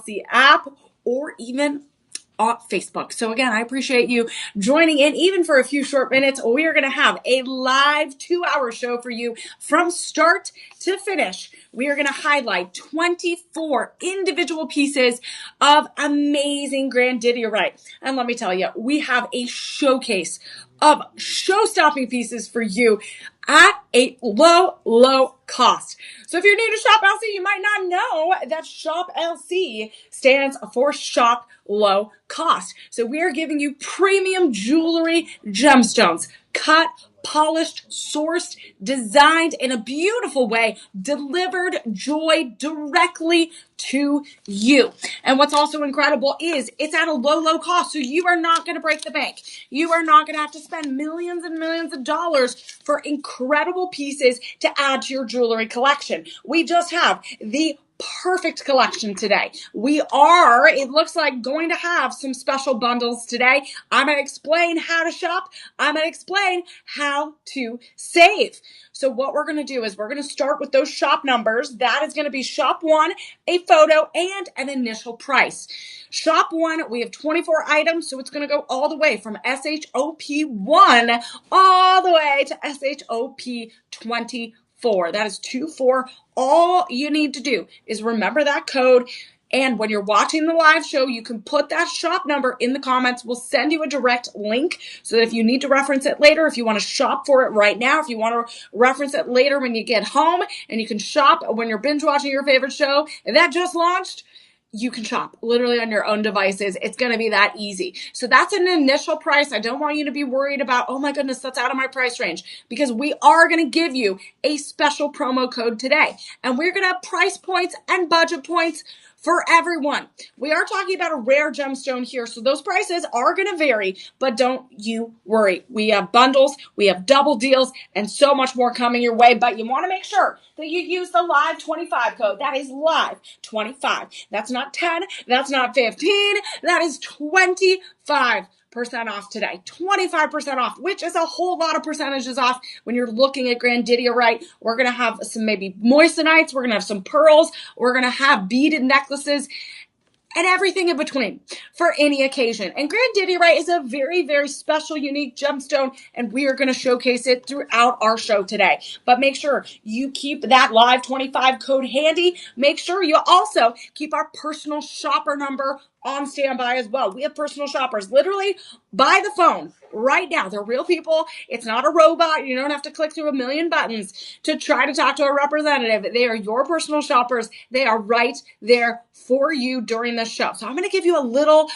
LC app or even on Facebook. So again, I appreciate you joining in even for a few short minutes. We are going to have a live 2-hour show for you from start to finish. We are going to highlight 24 individual pieces of amazing Grandidierite. And let me tell you, we have a showcase of show-stopping pieces for you at a low cost. So if you're new to Shop LC, you might not know that Shop LC stands for Shop Low Cost. So we are giving you premium jewelry gemstones, cut, polished, sourced, designed in a beautiful way, delivered joy directly to you. And what's also incredible is it's at a low cost. So you are not going to break the bank. You are not going to have to spend millions and millions of dollars for incredible pieces to add to your jewelry collection. We just have the perfect collection today. We are, it looks like, going to have some special bundles today. I'm going to explain how to shop. I'm going to explain how to save. So what we're going to do is we're going to start with those shop numbers. That is going to be shop 1, a photo, and an initial price. Shop 1, we have 24 items, so it's going to go all the way from SHOP1 all the way to SHOP24. That is 24. All you need to do is remember that code. And when you're watching the live show, you can put that shop number in the comments. We'll send you a direct link so that if you need to reference it later, if you want to shop for it right now, if you want to reference it later when you get home, and you can shop when you're binge watching your favorite show that just launched, you can shop literally on your own devices. It's going to be that easy. So that's an initial price. I don't want you to be worried about, oh my goodness, that's out of my price range, because we are going to give you a special promo code today. And we're going to have price points and budget points for everyone. We are talking about a rare gemstone here, so those prices are going to vary, but don't you worry. We have bundles, we have double deals, and so much more coming your way, but you want to make sure that you use the live 25 code. That is live 25. That's not 10, that's not 15, that is 25% off today. 25% off, which is a whole lot of percentages off when you're looking at Grandidierite. We're going to have some maybe moissanites. We're going to have some pearls. We're going to have beaded necklaces and everything in between for any occasion. And Grandidierite is a very, very special, unique gemstone, and we are going to showcase it throughout our show today. But make sure you keep that live 25 code handy. Make sure you also keep our personal shopper number on standby as well. We have personal shoppers literally by the phone right now. They're real people. It's not a robot. You don't have to click through a million buttons to try to talk to a representative. They are your personal shoppers. They are right there for you during the show. So I'm going to give you a little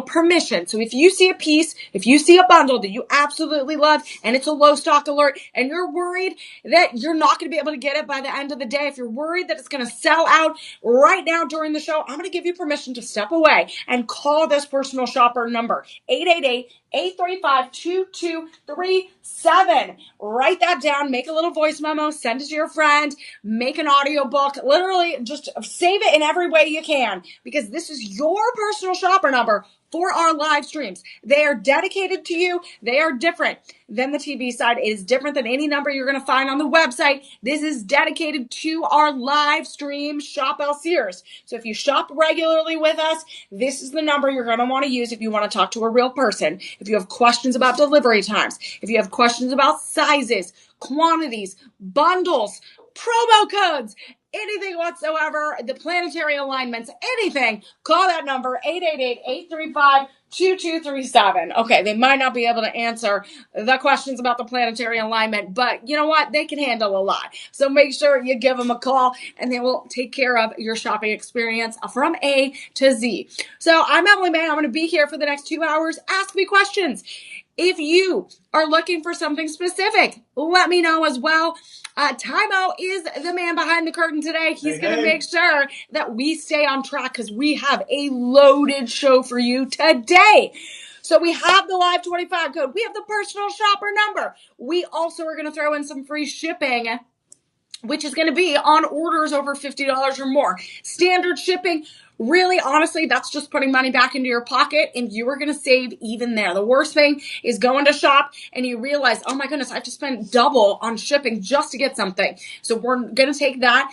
permission. So if you see a piece, if you see a bundle that you absolutely love and it's a low stock alert and you're worried that you're not going to be able to get it by the end of the day, if you're worried that it's going to sell out right now during the show, I'm going to give you permission to step away and call this personal shopper number, 888-835-2237. Write that down, make a little voice memo, send it to your friend, make an audio book, literally just save it in every way you can, because this is your personal shopper number for our live streams. They are dedicated to you. They are different than the TV side. It is different than any number you're going to find on the website. This is dedicated to our live stream Shop LCers. So if you shop regularly with us, this is the number you're going to want to use if you want to talk to a real person. If you have questions about delivery times, if you have questions about sizes, quantities, bundles, promo codes, anything whatsoever, the planetary alignments, anything, call that number, 888-835-2237. Okay, they might not be able to answer the questions about the planetary alignment, but you know what? They can handle a lot. So make sure you give them a call and they will take care of your shopping experience from A to Z. So I'm Emily Mae. I'm going to be here for the next 2 hours. Ask me questions. If you are looking for something specific, let me know as well. Timo is the man behind the curtain today. He's going to make sure that we stay on track because we have a loaded show for you today. So we have the live 25 code. We have the personal shopper number. We also are going to throw in some free shipping, which is going to be on orders over $50 or more. Standard shipping, Really, honestly, that's just putting money back into your pocket and you are going to save even there. The worst thing is going to shop and you realize, oh my goodness, I have to spend double on shipping just to get something. So we're going to take that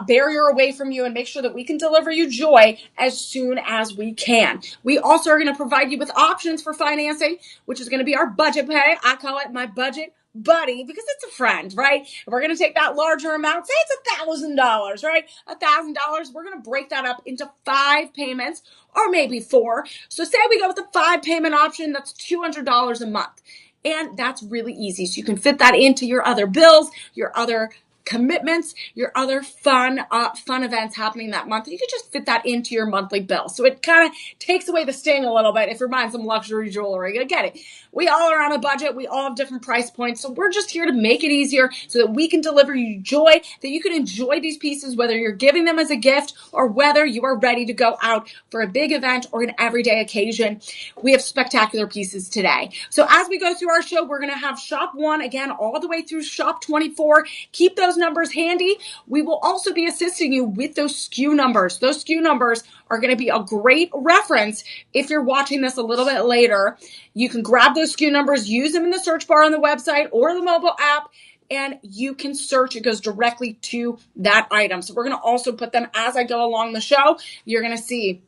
barrier away from you and make sure that we can deliver you joy as soon as we can. We also are going to provide you with options for financing, which is going to be our budget pay. I call it my budget buddy because it's a friend, right? If we're going to take that larger amount, say it's $1,000, right? $1,000, we're going to break that up into 5 payments or maybe 4. So say we go with the 5 payment option, that's $200 a month. And that's really easy. So you can fit that into your other bills, your other commitments, your other fun events happening that month. You could just fit that into your monthly bill. So it kind of takes away the sting a little bit if you're buying some luxury jewelry. I get it. We all are on a budget. We all have different price points. So we're just here to make it easier so that we can deliver you joy, that you can enjoy these pieces, whether you're giving them as a gift or whether you are ready to go out for a big event or an everyday occasion. We have spectacular pieces today. So as we go through our show, we're going to have shop 1 again all the way through shop 24. Keep those numbers handy. We will also be assisting you with those SKU numbers. Those SKU numbers are going to be a great reference if you're watching this a little bit later. You can grab those SKU numbers, use them in the search bar on the website or the mobile app, and you can search. It goes directly to that item. So we're going to also put them as I go along the show. You're going to see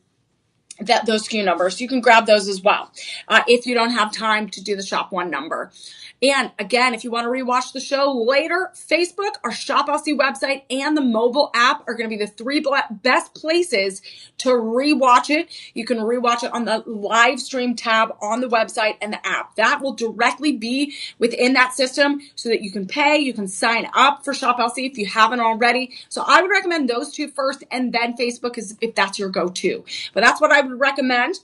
that those SKU numbers. You can grab those as well if you don't have time to do the shop 1 number. And again, if you want to rewatch the show later, Facebook, our Shop LC website, and the mobile app are going to be the 3 best places to rewatch it. You can rewatch it on the live stream tab on the website and the app. That will directly be within that system so that you can pay, you can sign up for Shop LC if you haven't already. So I would recommend those 2 first and then Facebook if that's your go-to. But that's what I would recommend.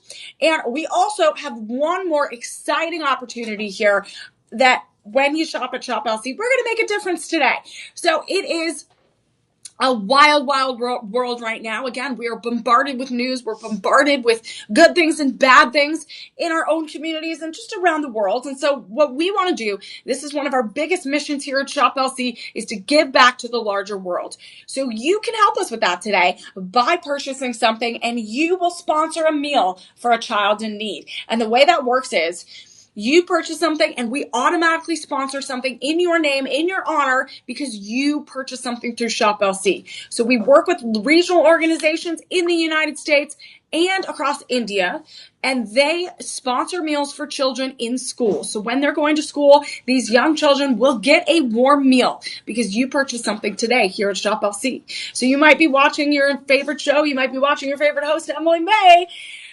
And we also have one more exciting opportunity here that when you shop at Shop LC, we're going to make a difference today. So it is a wild, wild world right now. Again, we are bombarded with news. We're bombarded with good things and bad things in our own communities and just around the world. And so what we want to do, this is one of our biggest missions here at Shop LC, is to give back to the larger world. So you can help us with that today by purchasing something, and you will sponsor a meal for a child in need. And the way that works is, you purchase something and we automatically sponsor something in your name, in your honor, because you purchased something through Shop LC. So we work with regional organizations in the United States and across India, and they sponsor meals for children in school. So when they're going to school, these young children will get a warm meal because you purchased something today here at Shop LC. So you might be watching your favorite show. You might be watching your favorite host, Emily Mae,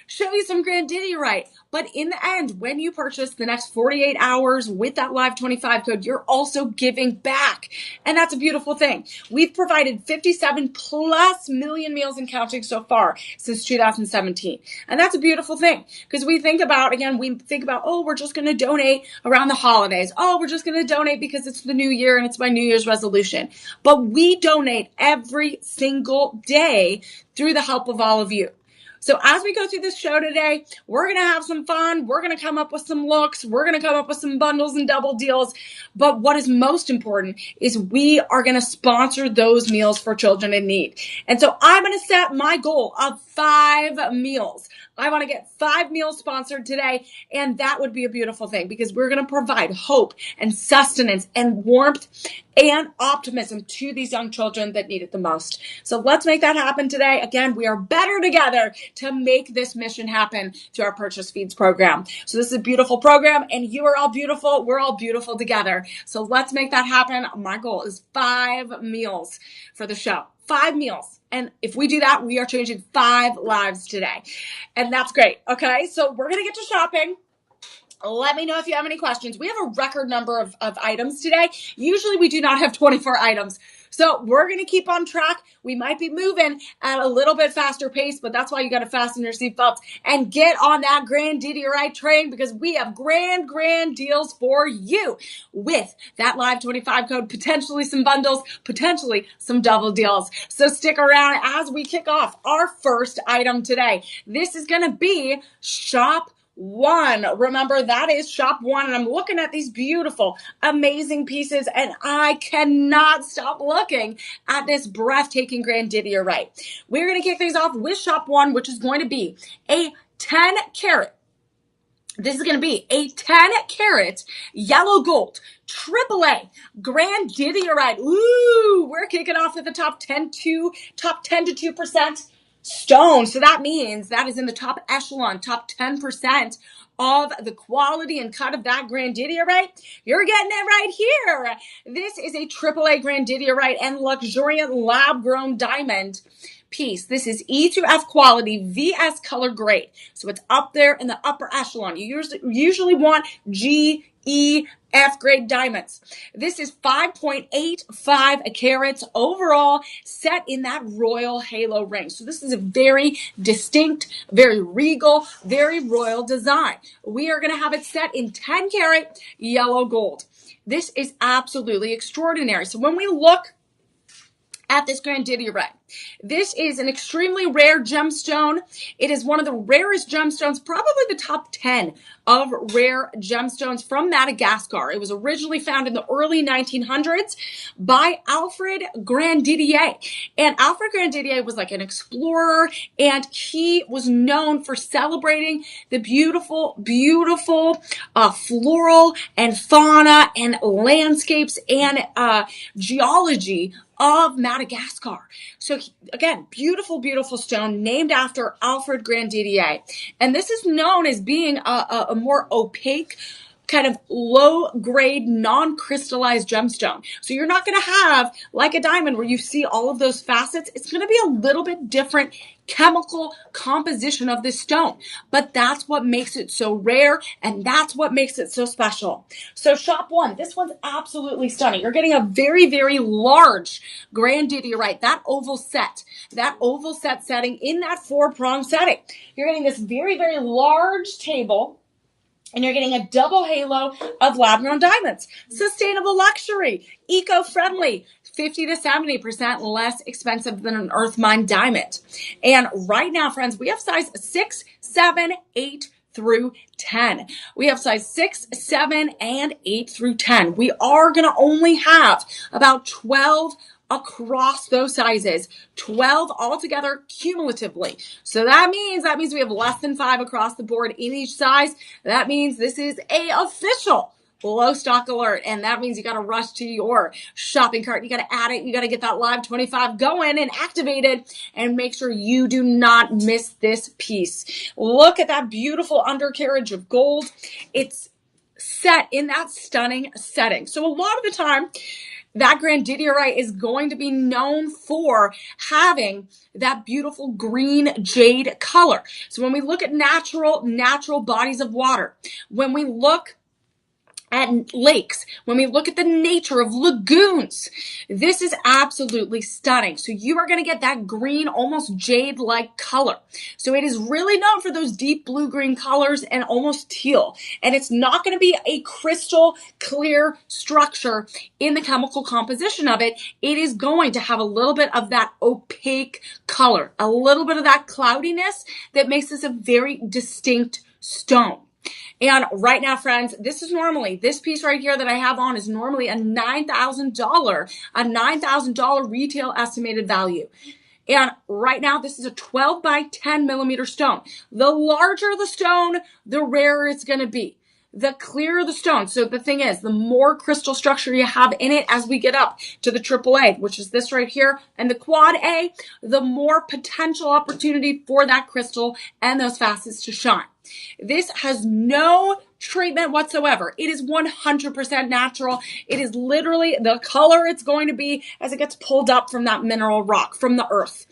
show you some Grandidierite. But in the end, when you purchase the next 48 hours with that Live 25 code, you're also giving back. And that's a beautiful thing. We've provided 57 plus million meals and counting so far since 2017. And that's a beautiful thing because we think about, oh, we're just going to donate around the holidays. Oh, we're just going to donate because it's the new year and it's my New Year's resolution. But we donate every single day through the help of all of you. So as we go through this show today, we're going to have some fun. We're going to come up with some looks. We're going to come up with some bundles and double deals. But what is most important is we are going to sponsor those meals for children in need. And so I'm going to set my goal of 5 meals. I want to get 5 meals sponsored today, and that would be a beautiful thing because we're going to provide hope and sustenance and warmth and optimism to these young children that need it the most. So let's make that happen today. Again, we are better together to make this mission happen through our Purchase Feeds program. So this is a beautiful program, and you are all beautiful. We're all beautiful together. So let's make that happen. My goal is 5 meals for the show. 5 meals. And if we do that, we are changing 5 lives today. And that's great. Okay, so we're going to get to shopping. Let me know if you have any questions. We have a record number of items today. Usually we do not have 24 items. So we're going to keep on track. We might be moving at a little bit faster pace, but that's why you got to fasten your seatbelts and get on that Grandidierite train because we have grand deals for you with that Live 25 code, potentially some bundles, potentially some double deals. So stick around as we kick off our first item today. This is going to be Shop one. Remember, that is shop one. And I'm looking at these beautiful, amazing pieces, and I cannot stop looking at this breathtaking Grandidierite. We're going to kick things off with shop one, which is going to be a 10 carat. This is going to be a 10 carat yellow gold AAA Grandidierite. Ooh, we're kicking off with the top 10 to 2% stone. So that means that is in the top echelon, top 10% of the quality and cut of that Grandidierite. You're getting it right here. This is a AAA Grandidierite and luxuriant lab grown diamond piece. This is E to F quality, VS color grade. So it's up there in the upper echelon. You usually want G, E, F grade diamonds. This is 5.85 carats overall, set in that royal halo ring. So this is a very distinct, very regal, very royal design. We are going to have it set in 10 carat yellow gold. This is absolutely extraordinary. So when we look at this Grandidierite, this is an extremely rare gemstone. It is one of the rarest gemstones, probably the top 10 of rare gemstones from Madagascar. It was originally found in the early 1900s by Alfred Grandidier. And Alfred Grandidier was like an explorer, and he was known for celebrating the beautiful, beautiful floral and fauna and landscapes and geology of Madagascar. So again, beautiful, beautiful stone named after Alfred Grandidier. And this is known as being a more opaque, kind of low grade, non-crystallized gemstone. So you're not going to have like a diamond where you see all of those facets. It's going to be a little bit different chemical composition of this stone, but that's what makes it so rare, and that's what makes it so special. So shop one, this one's absolutely stunning. You're getting a very, very large Grandidierite, that oval set setting in that 4-prong setting. You're getting this very, very large table, and you're getting a double halo of lab-grown diamonds. Sustainable luxury, eco-friendly, 50 to 70% less expensive than an earth mine diamond. And right now, friends, we have size 6, 7, 8 through 10. We have size 6, 7, and 8 through 10. We are going to only have about 12 across those sizes, 12 altogether cumulatively. So that means we have less than 5 across the board in each size. That means this is a official low stock alert, and that means you got to rush to your shopping cart. You got to add it. You got to get that live 25 going and activated, and make sure you do not miss this piece. Look at that beautiful undercarriage of gold. It's set in that stunning setting. So a lot of the time, that Grandidierite is going to be known for having that beautiful green jade color. So when we look at natural bodies of water, when we look at lakes, when we look at the nature of lagoons, this is absolutely stunning. So you are going to get that green, almost jade-like color. So it is really known for those deep blue-green colors and almost teal. And it's not going to be a crystal clear structure in the chemical composition of it. It is going to have a little bit of that opaque color, a little bit of that cloudiness that makes this a very distinct stone. And right now, friends, this piece right here that I have on is normally a $9,000 retail estimated value. And right now, this is a 12 by 10 millimeter stone. The larger the stone, the rarer it's going to be. The clearer the stone. So the thing is, the more crystal structure you have in it as we get up to the AAA, which is this right here, and the quad A, the more potential opportunity for that crystal and those facets to shine. This has no treatment whatsoever. It is 100% natural. It is literally the color it's going to be as it gets pulled up from that mineral rock, from the earth.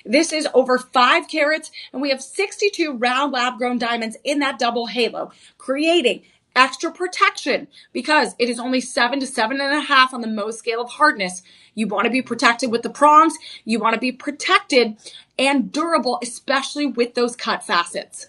This is over 5 carats, and we have 62 round lab-grown diamonds in that double halo, creating extra protection because it is only 7 to 7.5 on the Mohs scale of hardness. You want to be protected with the prongs. You want to be protected and durable, especially with those cut facets.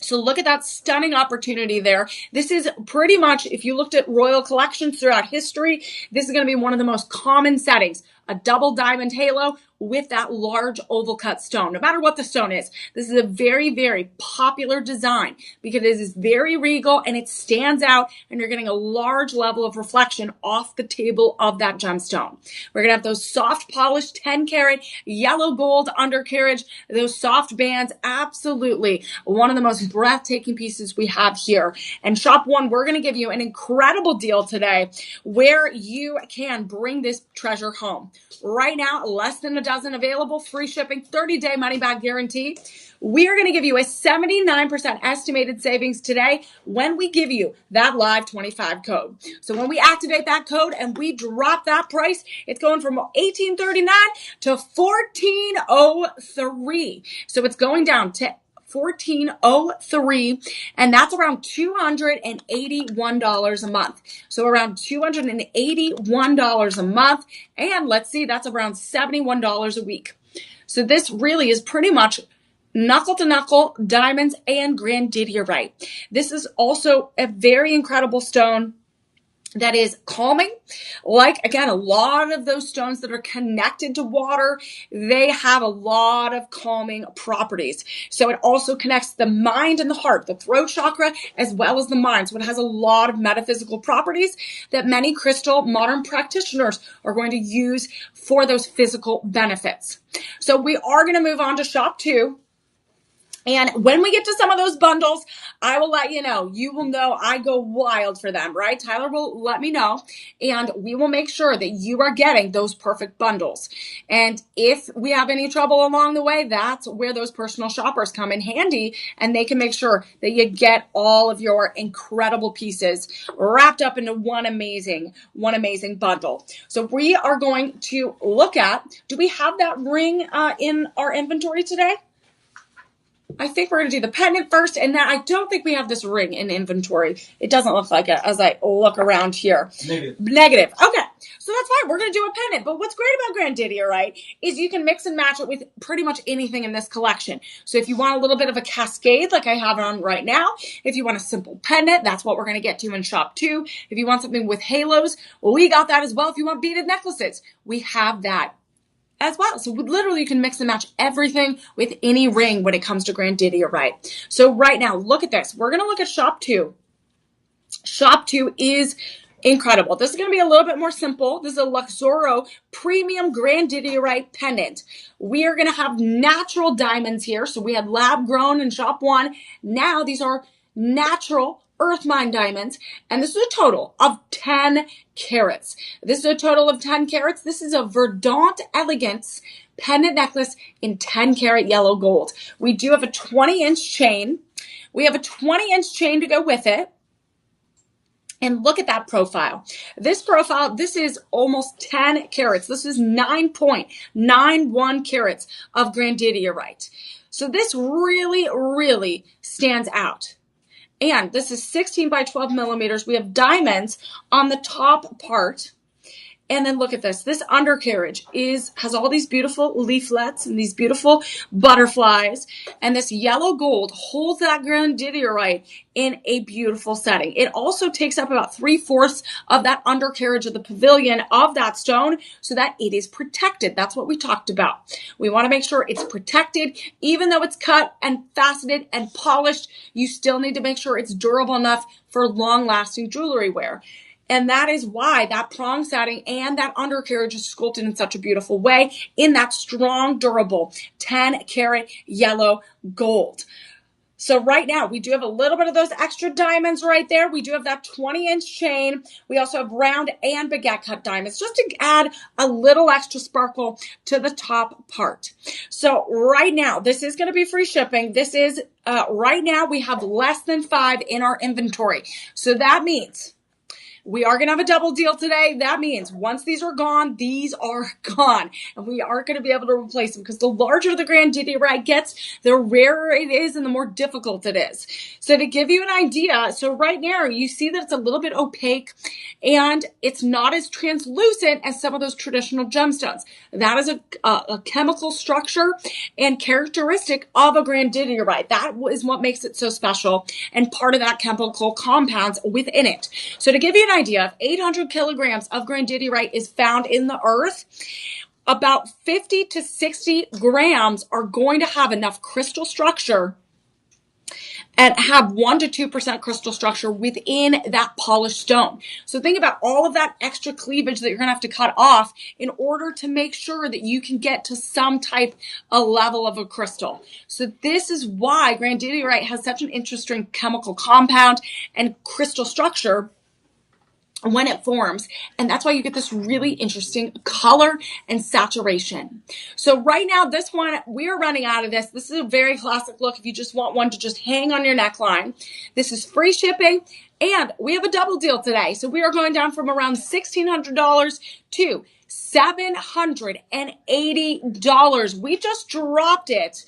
So look at that stunning opportunity there. This is pretty much, if you looked at royal collections throughout history, this is going to be one of the most common settings. A double diamond halo with that large oval cut stone, no matter what the stone is. This is a very, very popular design because it is very regal and it stands out, and you're getting a large level of reflection off the table of that gemstone. We're going to have those soft polished 10 karat yellow gold undercarriage, those soft bands. Absolutely one of the most breathtaking pieces we have here. And shop one, we're going to give you an incredible deal today where you can bring this treasure home. Right now, less than a dozen available, free shipping, 30-day money-back guarantee. We are going to give you a 79% estimated savings today when we give you that live 25 code. So when we activate that code and we drop that price, it's going from $18.39 to $14.03. So it's going down to $14.03, and that's around $281 a month. So around $281 a month, and let's see, that's around $71 a week. So this really is pretty much knuckle to knuckle diamonds and Grandidierite. This is also a very incredible stone that is calming. Like, again, a lot of those stones that are connected to water, they have a lot of calming properties. So it also connects the mind and the heart, the throat chakra, as well as the mind. So it has a lot of metaphysical properties that many crystal modern practitioners are going to use for those physical benefits. So we are going to move on to shop two. And when we get to some of those bundles, I will let you know. You will know I go wild for them, right? Tyler will let me know, and we will make sure that you are getting those perfect bundles. And if we have any trouble along the way, that's where those personal shoppers come in handy, and they can make sure that you get all of your incredible pieces wrapped up into one amazing bundle. So we are going to look at, do we have that ring in our inventory today? I think we're going to do the pendant first, and then I don't think we have this ring in inventory. It doesn't look like it as I look around here. Negative. Okay, so that's fine. We're going to do a pendant, but what's great about Grandidierite is you can mix and match it with pretty much anything in this collection. So if you want a little bit of a cascade like I have on right now, if you want a simple pendant, that's what we're going to get to in shop two. If you want something with halos, well, we got that as well. If you want beaded necklaces, we have that as well. So literally you can mix and match everything with any ring when it comes to Grandidierite. So right now, look at this. We're going to look at shop two. Shop two is incredible. This is going to be a little bit more simple. This is a Luxoro premium Grandidierite pendant. We are going to have natural diamonds here. So we had lab grown in shop one. Now these are natural earth mine diamonds, and this is a total of 10 carats. This is a total of 10 carats. This is a Verdant Elegance pendant necklace in 10 karat yellow gold. We do have a 20-inch chain. We have a 20-inch chain to go with it. And look at that profile. This profile, this is almost 10 carats. This is 9.91 carats of Grandidierite. So this really, really stands out. And this is 16 by 12 millimeters. We have diamonds on the top part. And then look at this. This undercarriage has all these beautiful leaflets and these beautiful butterflies. And this yellow gold holds that Grandidierite in a beautiful setting. It also takes up about 3/4 of that undercarriage of the pavilion of that stone so that it is protected. That's what we talked about. We want to make sure it's protected. Even though it's cut and faceted and polished, you still need to make sure it's durable enough for long-lasting jewelry wear. And that is why that prong setting and that undercarriage is sculpted in such a beautiful way in that strong, durable 10 karat yellow gold. So right now, we do have a little bit of those extra diamonds right there. We do have that 20-inch chain. We also have round and baguette cut diamonds just to add a little extra sparkle to the top part. So right now, this is going to be free shipping. This is, right now, we have less than 5 in our inventory. So that means we are going to have a double deal today. That means once these are gone, these are gone. And we aren't going to be able to replace them because the larger the Grandidierite gets, the rarer it is and the more difficult it is. So to give you an idea, so right now you see that it's a little bit opaque and it's not as translucent as some of those traditional gemstones. That is a chemical structure and characteristic of a Grandidierite. That is what makes it so special and part of that chemical compounds within it. So to give you an idea, 800 kilograms of Grandidierite is found in the earth. about 50 to 60 grams are going to have enough crystal structure and have 1 to 2% crystal structure within that polished stone. So think about all of that extra cleavage that you're going to have to cut off in order to make sure that you can get to some type of level of a crystal. So this is why Grandidierite has such an interesting chemical compound and crystal structure when it forms, and that's why you get this really interesting color and saturation. So right now, this one, we're running out of this. This is a very classic look if you just want one to just hang on your neckline. This is free shipping, and we have a double deal today. So we are going down from around $1,600 to $780. We just dropped it.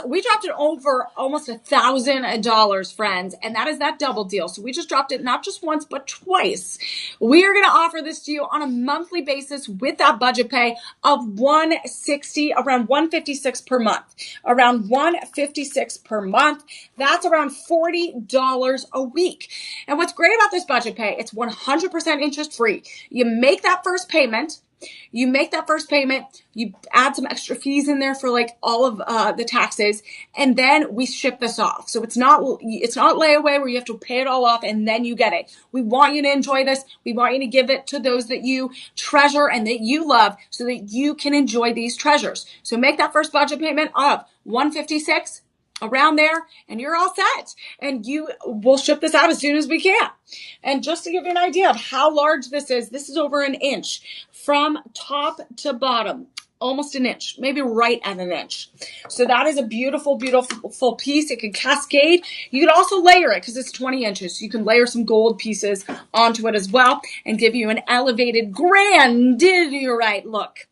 We dropped it over almost $1,000, friends, and that is that double deal. So we just dropped it not just once, but twice. We are going to offer this to you on a monthly basis with that budget pay of $160, around $156 per month. Around $156 per month. That's around $40 a week. And what's great about this budget pay, it's 100% interest free. You make that first payment. You add some extra fees in there for like all of the taxes, and then we ship this off. So it's not layaway where you have to pay it all off and then you get it. We want you to enjoy this. We want you to give it to those that you treasure and that you love so that you can enjoy these treasures. So make that first budget payment of $156. Around there, and you're all set. And we'll ship this out as soon as we can. And just to give you an idea of how large this is over an inch from top to bottom. Almost an inch, maybe right at an inch. So that is a beautiful, beautiful piece. It can cascade. You can also layer it because it's 20 inches. So you can layer some gold pieces onto it as well and give you an elevated Grandidierite look.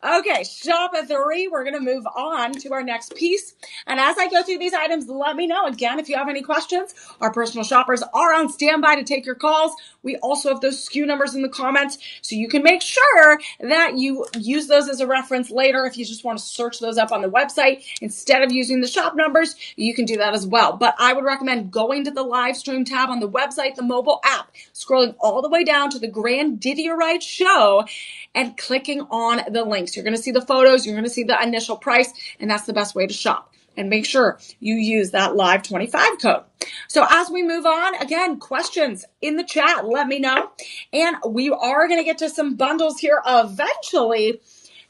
Okay, shop at 3. We're going to move on to our next piece. And as I go through these items, let me know. Again, if you have any questions, our personal shoppers are on standby to take your calls. We also have those SKU numbers in the comments, so you can make sure that you use those as a reference later. If you just want to search those up on the website instead of using the shop numbers, you can do that as well. But I would recommend going to the live stream tab on the website, the mobile app, scrolling all the way down to the Grandidierite show and clicking on the links. You're going to see the photos, you're going to see the initial price, and that's the best way to shop. And make sure you use that live 25 code. So as we move on, again, questions in the chat, let me know. And we are going to get to some bundles here eventually,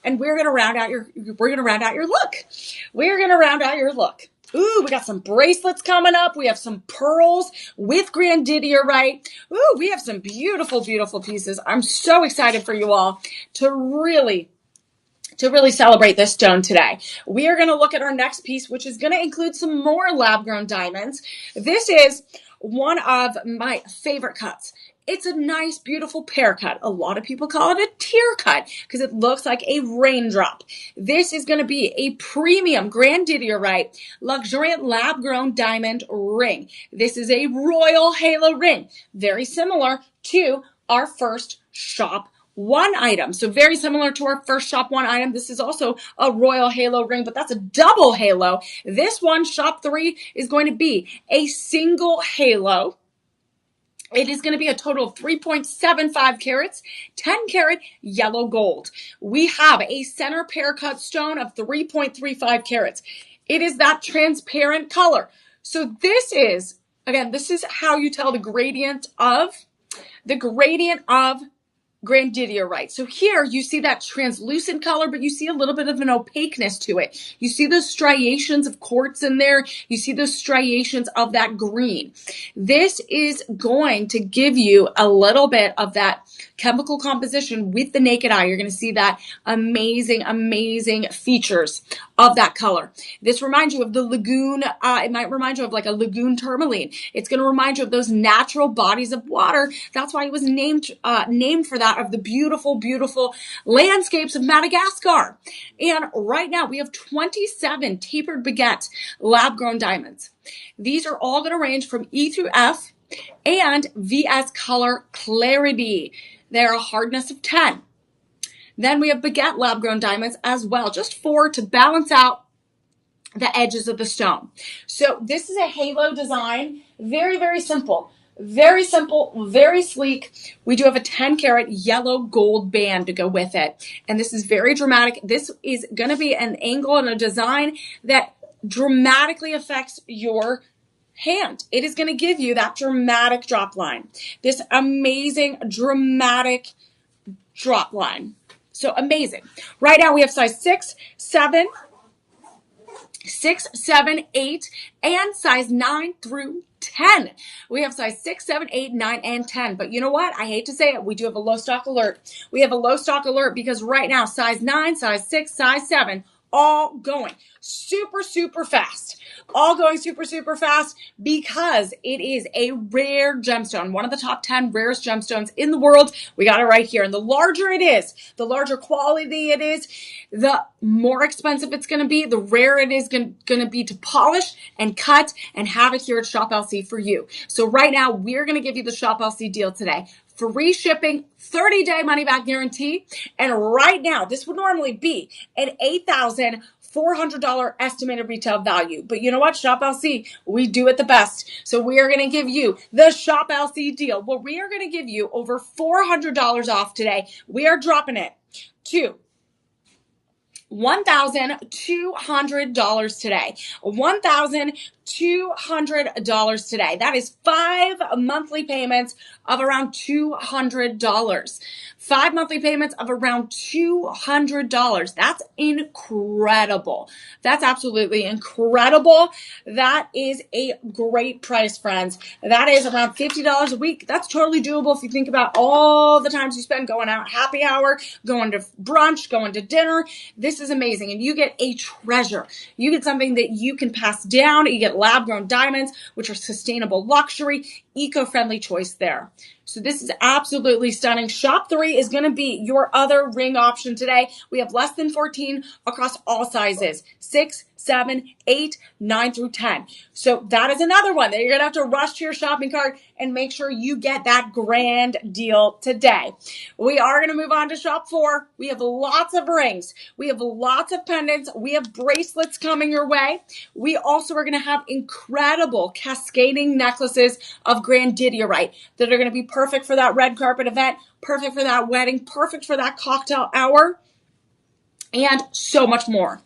and we're going to round out your look. We're going to round out your look. Ooh, we got some bracelets coming up. We have some pearls with Grandidierite. Ooh, we have some beautiful, beautiful pieces. I'm so excited for you all to really celebrate this stone today. We are going to look at our next piece, which is going to include some more lab-grown diamonds. This is one of my favorite cuts. It's a nice, beautiful pear cut. A lot of people call it a tear cut because it looks like a raindrop. This is going to be a premium Grandidierite luxuriant lab-grown diamond ring. This is a royal halo ring, very similar to our first shop one item. So very similar to our first shop one item. This is also a royal halo ring, but that's a double halo. This one, shop 3, is going to be a single halo. It is going to be a total of 3.75 carats, 10 karat yellow gold. We have a center pear cut stone of 3.35 carats. It is that transparent color. So this is how you tell the gradient of Grandidierite. So here you see that translucent color, but you see a little bit of an opaqueness to it. You see those striations of quartz in there. You see those striations of that green. This is going to give you a little bit of that chemical composition with the naked eye. You're going to see that amazing, amazing features of that color. This reminds you of the lagoon. It might remind you of like a lagoon tourmaline. It's going to remind you of those natural bodies of water. That's why it was named for that, of the beautiful, beautiful landscapes of Madagascar. And right now we have 27 tapered baguette lab-grown diamonds. These are all going to range from E through F and VS color clarity. They're a hardness of 10. Then we have baguette lab-grown diamonds as well, just 4 to balance out the edges of the stone. So this is a halo design, very, very simple. Very simple, very sleek. We do have a 10 karat yellow gold band to go with it. And this is very dramatic. This is going to be an angle and a design that dramatically affects your hand. It is going to give you that dramatic drop line. This amazing, dramatic drop line. So amazing. Right now we have size 6, 7, 8, and size 9 through 10. We have size 6, 7, 8, 9, and 10. But you know what? I hate to say it. We do have a low stock alert. We have a low stock alert because right now, size 9, size 6, size 7, all going super, super fast. All going super, super fast because it is a rare gemstone, one of the top 10 rarest gemstones in the world. We got it right here. And the larger it is, the larger quality it is, the more expensive it's going to be, the rarer it is going to be to polish and cut and have it here at Shop LC for you. So right now, we're going to give you the Shop LC deal today. Free shipping, 30-day money-back guarantee. And right now, this would normally be an $8,400 estimated retail value. But you know what? Shop LC, we do it the best. So we are going to give you the Shop LC deal. Well, we are going to give you over $400 off today. We are dropping it to $1,200 today. $1,200 today. That is 5 monthly payments of around $200. 5 monthly payments of around $200. That's incredible. That's absolutely incredible. That is a great price, friends. That is around $50 a week. That's totally doable if you think about all the times you spend going out, happy hour, going to brunch, going to dinner. This is amazing. And you get a treasure. You get something that you can pass down. You get lab-grown diamonds, which are sustainable luxury, eco-friendly choice there. So this is absolutely stunning. Shop 3 is going to be your other ring option today. We have less than 14 across all sizes, 6, 7, 8, 9 through 10. So that is another one that you're going to have to rush to your shopping cart and make sure you get that grand deal today. We are going to move on to Shop 4. We have lots of rings. We have lots of pendants. We have bracelets coming your way. We also are going to have incredible cascading necklaces of Grandidierite that are going to be perfect for that red carpet event, perfect for that wedding, perfect for that cocktail hour, and so much more.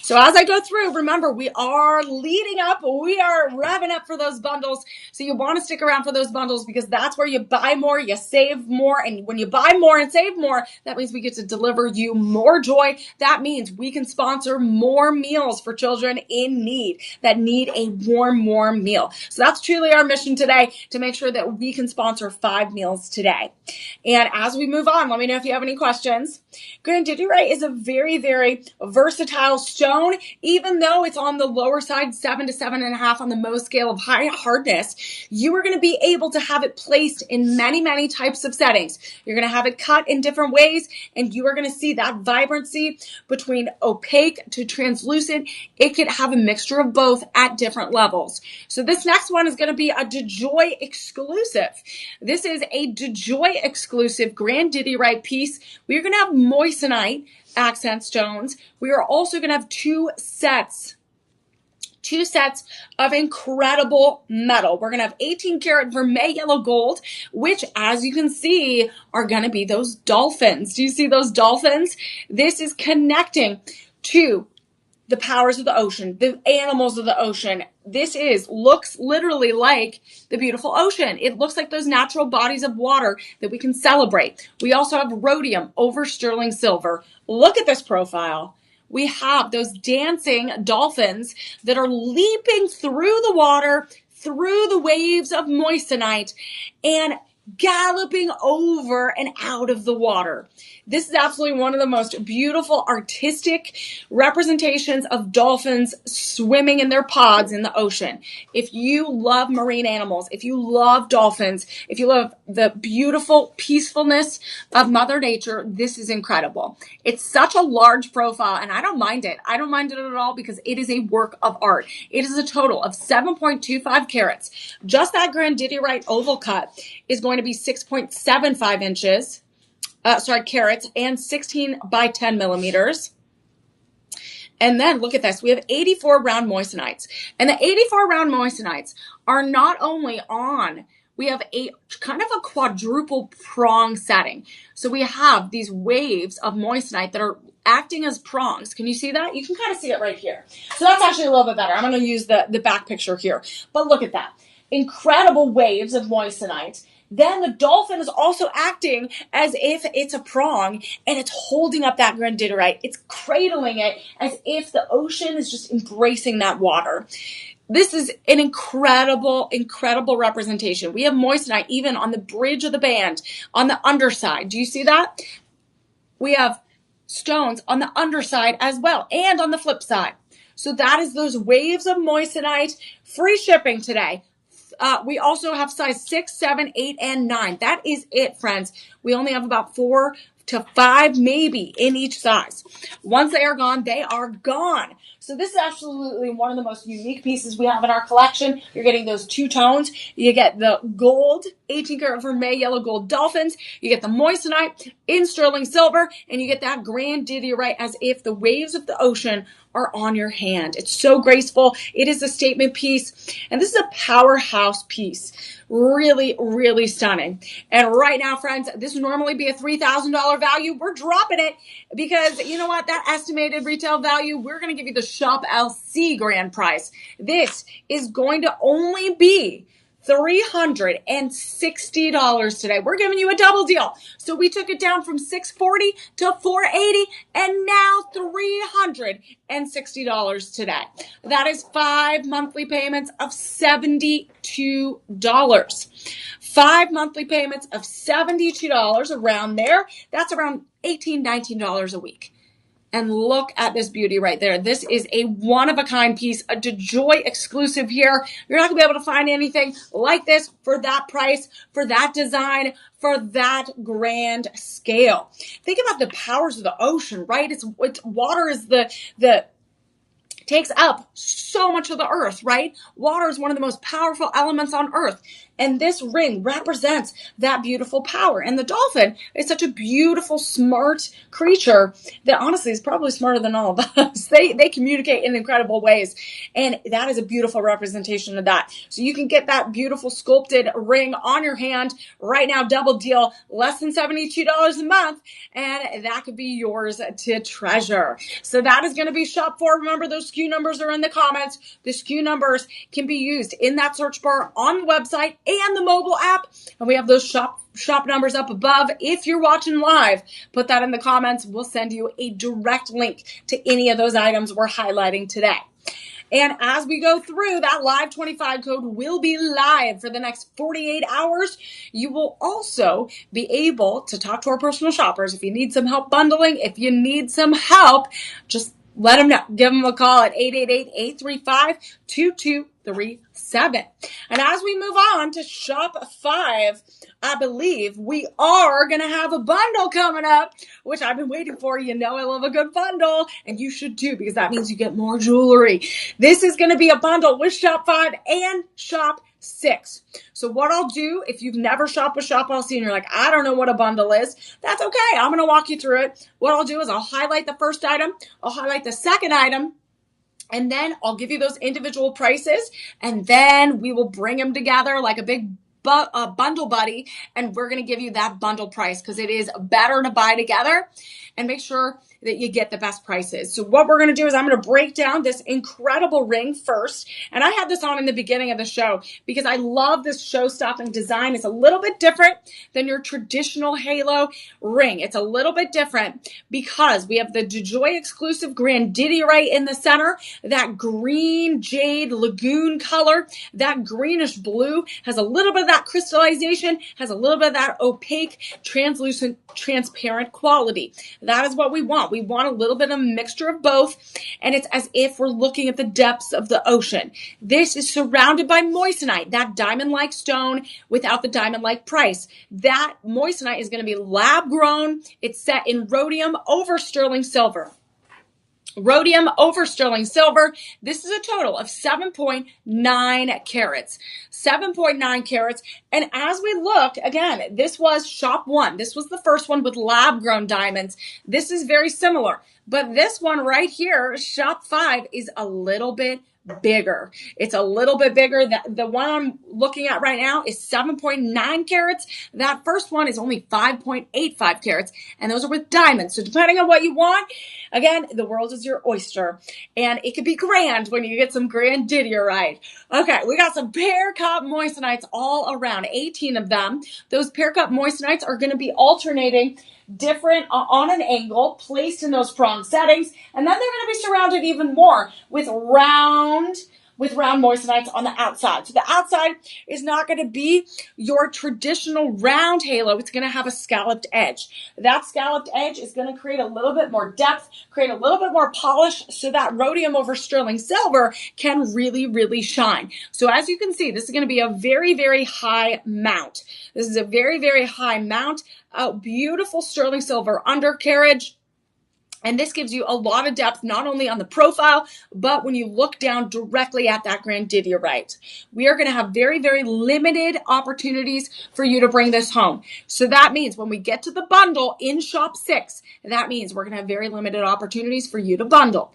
So as I go through, remember, we are leading up. We are revving up for those bundles. So you want to stick around for those bundles because that's where you buy more, you save more. And when you buy more and save more, that means we get to deliver you more joy. That means we can sponsor more meals for children in need that need a warm, warm meal. So that's truly our mission today, to make sure that we can sponsor 5 meals today. And as we move on, let me know if you have any questions. Grandidierite is a very, very versatile stone. Even though it's on the lower side, 7 to 7.5 on the Mohs scale of high hardness, you are going to be able to have it placed in many, many types of settings. You're going to have it cut in different ways, and you are going to see that vibrancy between opaque to translucent. It could have a mixture of both at different levels. So this next one is going to be a DeJoy exclusive. This is a DeJoy exclusive Grandidierite piece. We're going to have moissanite accent stones. We are also going to have two sets of incredible metal. We're going to have 18 karat vermeil yellow gold, which, as you can see, are going to be those dolphins. Do you see those dolphins? This is connecting to the powers of the ocean, the animals of the ocean. This looks literally like the beautiful ocean. It looks like those natural bodies of water that we can celebrate. We also have rhodium over sterling silver. Look at this profile. We have those dancing dolphins that are leaping through the water, through the waves of moissanite, and galloping over and out of the water. This is absolutely one of the most beautiful artistic representations of dolphins swimming in their pods in the ocean. If you love marine animals, if you love dolphins, if you love the beautiful peacefulness of Mother Nature, this is incredible. It's such a large profile, and I don't mind it. I don't mind it at all because it is a work of art. It is a total of 7.25 carats. Just that Grandidierite oval cut is going to be 6.75 inches. Carats, and 16 by 10 millimeters. And then look at this. We have 84 round moissanites. And the 84 round moissanites are not only on we have a kind of a quadruple prong setting. So we have these waves of moissanite that are acting as prongs. Can you see that? You can kind of see it right here. So that's actually a little bit better. I'm going to use the back picture here. But look at that. Incredible waves of moissanite. Then the dolphin is also acting as if it's a prong and it's holding up that grandidierite. It's cradling it as if the ocean is just embracing that water. This is an incredible, incredible representation. We have moissanite even on the bridge of the band, on the underside. Do you see that? We have stones on the underside as well, and on the flip side. So that is those waves of moissanite. Free shipping today. We also have size 6, 7, 8, and 9. That is it, friends. We only have about 4 to 5 maybe in each size. Once they are gone, they are gone. So this is absolutely one of the most unique pieces we have in our collection. You're getting those two tones. You get the gold, 18 karat vermeil, yellow gold dolphins. You get the moissanite in sterling silver, and you get that grandidierite as if the waves of the ocean are on your hand. It's so graceful. It is a statement piece, and this is a powerhouse piece. Really, really stunning. And right now, friends, this would normally be a $3,000 value. We're dropping it because you know what? That estimated retail value, we're going to give you the Shop LC grand price. This is going to only be $360 today. We're giving you a double deal. So we took it down from $640 to $480 and now $360 today. That is 5 monthly payments of $72. 5 monthly payments of $72 around there. That's around $18, $19 a week. And look at this beauty right there. This is a one-of-a-kind piece, a DeJoy exclusive here. You're not going to be able to find anything like this for that price, for that design, for that grand scale. Think about the powers of the ocean, right? It's water is the takes up so much of the earth, right? Water is one of the most powerful elements on earth. And this ring represents that beautiful power. And the dolphin is such a beautiful, smart creature that honestly is probably smarter than all of us. They communicate in incredible ways. And that is a beautiful representation of that. So you can get that beautiful sculpted ring on your hand right now, double deal, less than $72 a month. And that could be yours to treasure. So that is going to be shop for. Remember, those SKU numbers are in the comments. The SKU numbers can be used in that search bar on the website and the mobile app. And we have those shop numbers up above. If you're watching live, put that in the comments. We'll send you a direct link to any of those items we're highlighting today. And as we go through, that live 25 code will be live for the next 48 hours. You will also be able to talk to our personal shoppers. If you need some help bundling, if you need some help, just let them know. Give them a call at 888-835-2237. And as we move on to Shop 5, I believe we are going to have a bundle coming up, which I've been waiting for. You know I love a good bundle, and you should too, because that means you get more jewelry. This is going to be a bundle with Shop 5 and Shop 6. So what I'll do, if you've never shopped with Shop LC and you're like, I don't know what a bundle is, that's okay. I'm going to walk you through it. What I'll do is I'll highlight the first item, I'll highlight the second item, and then I'll give you those individual prices, and then we will bring them together like a big bundle buddy, and we're going to give you that bundle price because it is better to buy together and make sure that you get the best prices. So what we're going to do is I'm going to break down this incredible ring first. And I had this on in the beginning of the show because I love this show-stopping design. It's a little bit different than your traditional halo ring. It's a little bit different because we have the DeJoy exclusive Grandidierite in the center, that green jade lagoon color, that greenish blue has a little bit of that crystallization, has a little bit of that opaque, translucent, transparent quality. That is what we want. We want a little bit of a mixture of both, and it's as if we're looking at the depths of the ocean. This is surrounded by moissanite, that diamond-like stone without the diamond-like price. That moissanite is going to be lab-grown. It's set in rhodium over sterling silver. Rhodium over sterling silver. This is a total of 7.9 carats. 7.9 carats. And as we look, again, this was Shop 1. This was the first one with lab-grown diamonds. This is very similar. But this one right here, shop 5, is a little bit bigger. It's a little bit bigger. The one I'm looking at right now is 7.9 carats. That first one is only 5.85 carats, and those are with diamonds. So depending on what you want, again, the world is your oyster, and it could be grand when you get some Grandidierite. Okay, we got some pear cup moissanites all around, 18 of them. Those pear cup moissanites are going to be alternating different on an angle, placed in those prong settings, and then they're going to be surrounded even more with round moissanites on the outside. So the outside is not going to be your traditional round halo. It's going to have a scalloped edge. That scalloped edge is going to create a little bit more depth, create a little bit more polish, so that rhodium over sterling silver can really, really shine. So as you can see, this is going to be a very, very high mount. This is a very, very high mount. A beautiful sterling silver undercarriage. And this gives you a lot of depth, not only on the profile, but when you look down directly at that Grandidierite. We are going to have very, very limited opportunities for you to bring this home. So that means when we get to the bundle in shop 6, that means we're going to have very limited opportunities for you to bundle.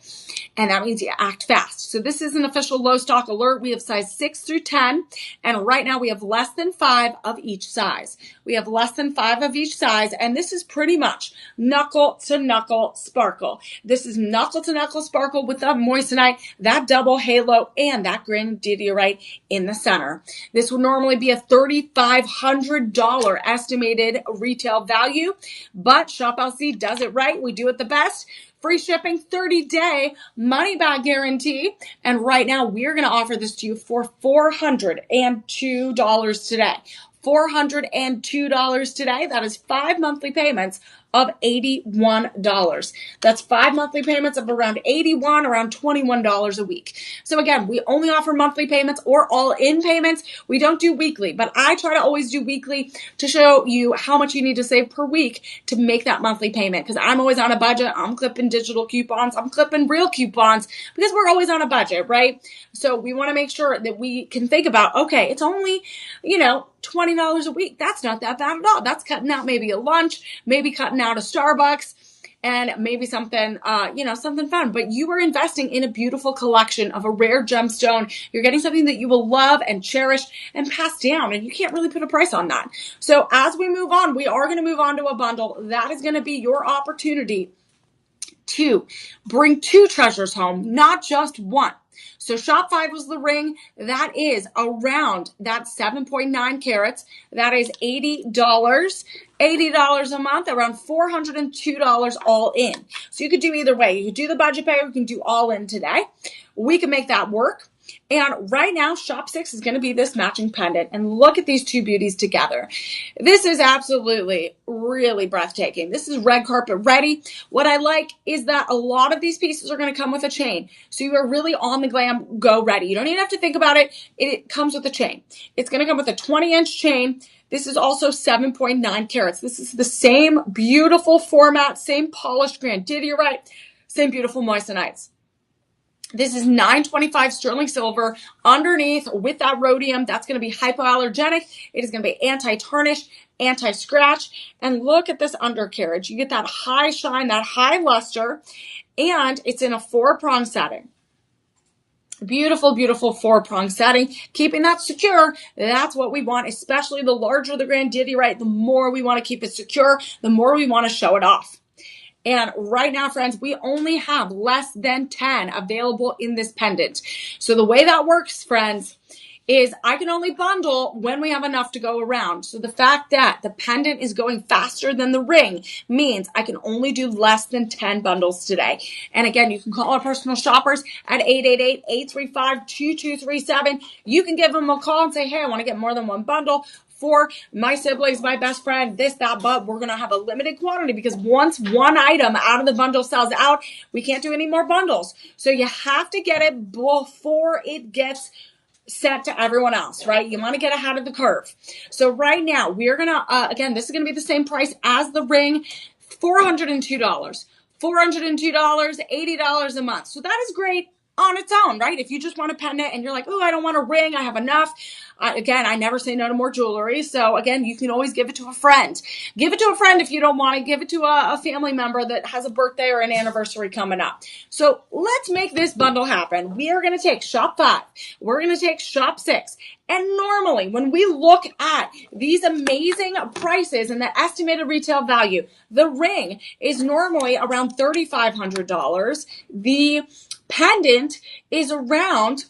And that means you act fast. So this is an official low stock alert. We have size 6 through 10. And right now we have less than 5 of each size. We have less than 5 of each size. And this is pretty much knuckle to knuckle sparkle. This is knuckle to knuckle sparkle with that moissanite, that double halo, and that Grandidierite in the center. This would normally be a $3,500 estimated retail value, but Shop LC does it right. We do it the best. Free shipping, 30-day money-back guarantee. And right now, we're going to offer this to you for $402 today. $402 today. That is 5 monthly payments of $81. That's 5 monthly payments of around $81, around $21 a week. So again, we only offer monthly payments or all-in payments. We don't do weekly, but I try to always do weekly to show you how much you need to save per week to make that monthly payment, because I'm always on a budget. I'm clipping digital coupons. I'm clipping real coupons because we're always on a budget, right? So we want to make sure that we can think about, okay, it's only, $20 a week. That's not that bad at all. That's cutting out maybe a lunch, maybe cutting out a Starbucks, and maybe something, something fun. But you are investing in a beautiful collection of a rare gemstone. You're getting something that you will love and cherish and pass down, and you can't really put a price on that. So as we move on, we are going to move on to a bundle. That is going to be your opportunity to bring 2 treasures home, not just one. So shop 5 was the ring. That is around that 7.9 carats. That is $80. $80 a month, around $402 all in. So you could do either way. You could do the budget pay, or you can do all in today. We can make that work. And right now, shop 6 is going to be this matching pendant. And look at these 2 beauties together. This is absolutely really breathtaking. This is red carpet ready. What I like is that a lot of these pieces are going to come with a chain. So you are really on the glam go ready. You don't even have to think about it. It comes with a chain. It's going to come with a 20-inch chain. This is also 7.9 carats. This is the same beautiful format, same polished Grandidierite, same beautiful moissanites. This is 925 sterling silver underneath with that rhodium. That's going to be hypoallergenic. It is going to be anti-tarnish, anti-scratch. And look at this undercarriage. You get that high shine, that high luster, and it's in a 4-prong setting. Beautiful, beautiful 4-prong setting. Keeping that secure, that's what we want, especially the larger the Grandidierite, the more we want to keep it secure, the more we want to show it off. And right now, friends, we only have less than 10 available in this pendant. So the way that works, friends, is I can only bundle when we have enough to go around. So the fact that the pendant is going faster than the ring means I can only do less than 10 bundles today. And again, you can call our personal shoppers at 888-835-2237. You can give them a call and say, hey, I want to get more than one bundle for my siblings, my best friend, this, that, but we're going to have a limited quantity, because once one item out of the bundle sells out, we can't do any more bundles. So you have to get it before it gets sent to everyone else, right? You want to get ahead of the curve. So right now, we're going to, again, this is going to be the same price as the ring, $402. $402, $80 a month. So that is great. on its own, right? If you just want a pendant and you're like, oh, I don't want a ring, I have enough. Again, I never say no to more jewelry. So again, you can always give it to a friend. Give it to a friend if you don't want to. Give it to a family member that has a birthday or an anniversary coming up. So let's make this bundle happen. We are going to take shop 5. We're going to take shop 6. And normally when we look at these amazing prices and the estimated retail value, the ring is normally around $3,500. The pendant is around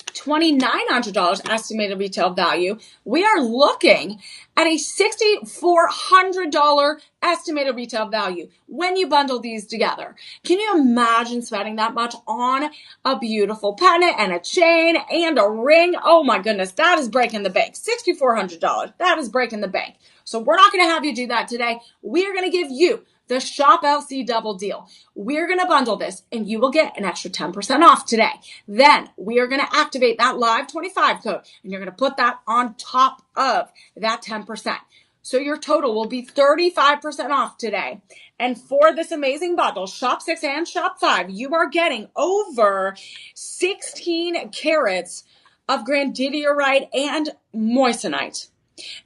$2,900 estimated retail value. We are looking at a $6,400 estimated retail value when you bundle these together. Can you imagine spending that much on a beautiful pendant and a chain and a ring? Oh my goodness, that is breaking the bank. $6,400. That is breaking the bank. So we're not going to have you do that today. We are going to give you the Shop LC double deal. We're going to bundle this and you will get an extra 10% off today. Then we are going to activate that live 25 code and you're going to put that on top of that 10%. So your total will be 35% off today. And for this amazing bundle, Shop 6 and Shop 5, you are getting over 16 carats of Grandidierite and moissanite.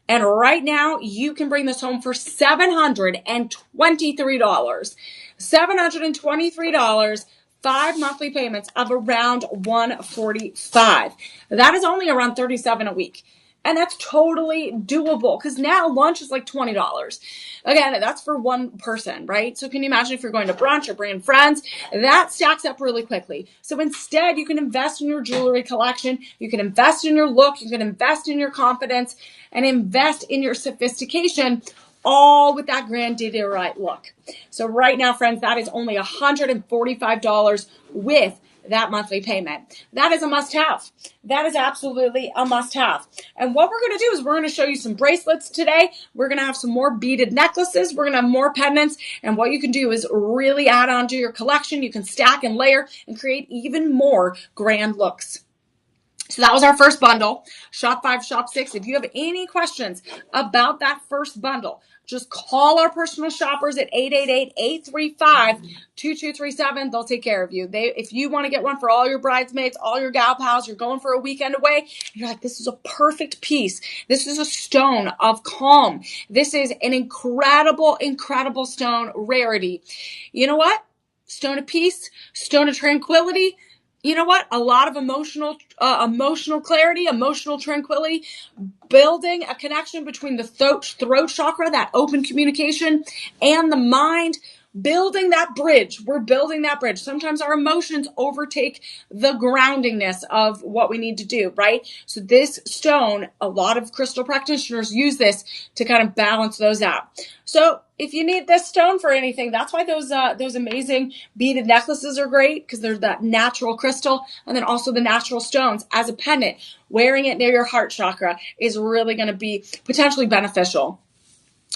And right now, you can bring this home for $723. $723, 5 monthly payments of around $145. That is only around $37 a week. And that's totally doable because now lunch is like $20. Again, that's for one person, right? So can you imagine if you're going to brunch or bringing friends? That stacks up really quickly. So instead, you can invest in your jewelry collection. You can invest in your look. You can invest in your confidence and invest in your sophistication, all with that Grandidierite look. So right now, friends, that is only $145 with that monthly payment. That is a must-have. That is absolutely a must-have. And what we're going to do is we're going to show you some bracelets today. We're going to have some more beaded necklaces. We're going to have more pendants. And what you can do is really add on to your collection. You can stack and layer and create even more grand looks. So that was our first bundle, Shop 5, Shop 6. If you have any questions about that first bundle, just call our personal shoppers at 888-835-2237. They'll take care of you. If you want to get one for all your bridesmaids, all your gal pals, you're going for a weekend away, you're like, this is a perfect piece. This is a stone of calm. This is an incredible, incredible stone rarity. You know what? Stone of peace, stone of tranquility. You know what? A lot of emotional clarity, emotional tranquility, building a connection between the throat chakra, that open communication, and the mind, building that bridge. We're building that bridge. Sometimes our emotions overtake the groundingness of what we need to do, right? So this stone, a lot of crystal practitioners use this to kind of balance those out. So if you need this stone for anything, that's why those amazing beaded necklaces are great, because there's that natural crystal and then also the natural stones as a pendant. Wearing it near your heart chakra is really going to be potentially beneficial.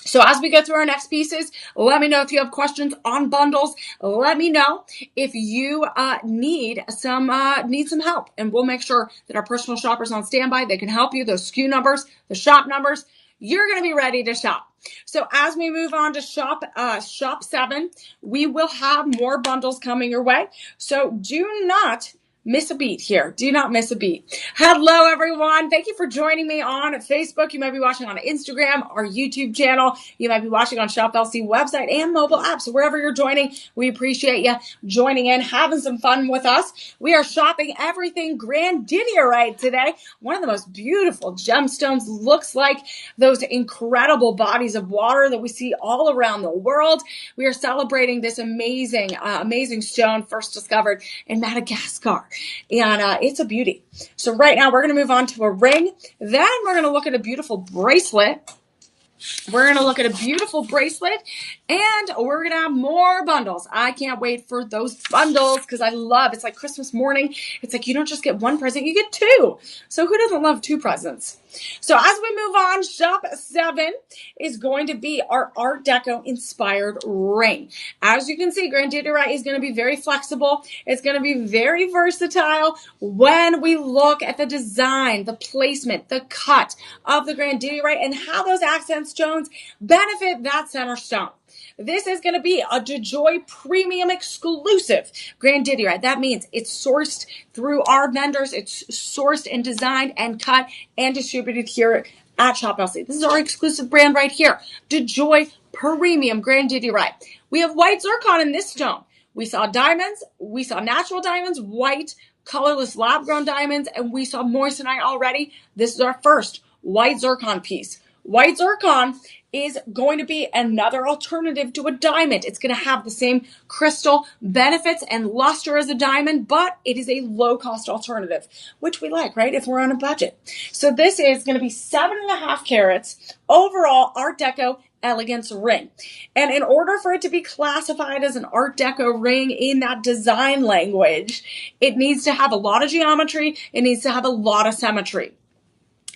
So as we go through our next pieces, let me know if you have questions on bundles. Let me know if you need some help, and we'll make sure that our personal shoppers on standby. They can help you. Those SKU numbers, the shop numbers. You're going to be ready to shop. So as we move on to shop 7, we will have more bundles coming your way. So do not miss a beat here. Do not miss a beat. Hello, everyone. Thank you for joining me on Facebook. You might be watching on Instagram, our YouTube channel. You might be watching on Shop LC website and mobile apps. So wherever you're joining, we appreciate you joining in, having some fun with us. We are shopping everything Grandidierite today. One of the most beautiful gemstones, looks like those incredible bodies of water that we see all around the world. We are celebrating this amazing stone, first discovered in Madagascar. And it's a beauty. So right now we're going to move on to a ring. Then we're going to look at a beautiful bracelet. We're going to look at a beautiful bracelet, and we're going to have more bundles. I can't wait for those bundles because it's like Christmas morning. It's like you don't just get one present, you get 2. So who doesn't love 2 presents? So as we move on, shop 7 is going to be our Art Deco inspired ring. As you can see, Grandidierite is going to be very flexible. It's going to be very versatile when we look at the design, the placement, the cut of the Grandidierite, and how those accent stones benefit that center stone. This is going to be a DeJoy premium exclusive Grandidierite. That means it's sourced through our vendors. It's sourced and designed and cut and distributed here at Shop LC. This is our exclusive brand right here. DeJoy premium Grandidierite. We have white zircon in this stone. We saw diamonds. We saw natural diamonds, white, colorless lab-grown diamonds, and we saw moissanite already. This is our first white zircon piece. White zircon is going to be another alternative to a diamond. It's going to have the same crystal benefits and luster as a diamond, but it is a low-cost alternative, which we like, right, if we're on a budget. So this is going to be 7.5 carats overall Art Deco elegance ring. And in order for it to be classified as an Art Deco ring in that design language, it needs to have a lot of geometry. It needs to have a lot of symmetry.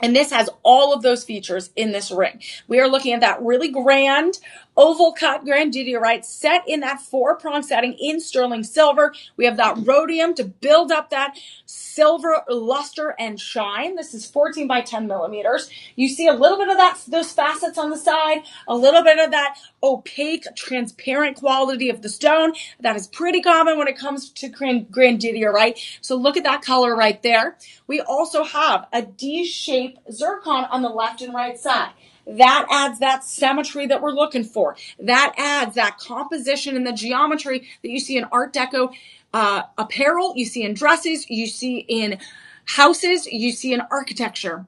And this has all of those features in this ring. We are looking at that really grand oval cut Grandidierite set in that 4-prong setting in sterling silver. We have that rhodium to build up that silver luster and shine. This is 14 by 10 millimeters. You see a little bit of those facets on the side, a little bit of that opaque, transparent quality of the stone. That is pretty common when it comes to Grandidierite. So look at that color right there. We also have a D-shaped zircon on the left and right side. That adds that symmetry that we're looking for. That adds that composition and the geometry that you see in Art Deco apparel, you see in dresses, you see in houses, you see in architecture.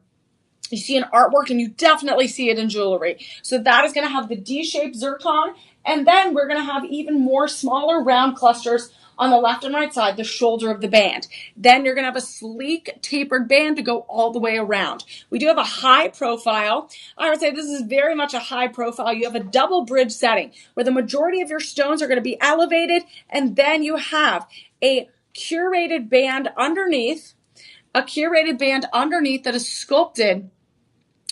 You see in artwork, and you definitely see it in jewelry. So that is going to have the D-shaped zircon, and then we're going to have even more smaller round clusters on the left and right side, the shoulder of the band. Then you're going to have a sleek tapered band to go all the way around. We do have a high profile. I would say this is very much a high profile. You have a double bridge setting where the majority of your stones are going to be elevated, and then you have a curated band underneath, that is sculpted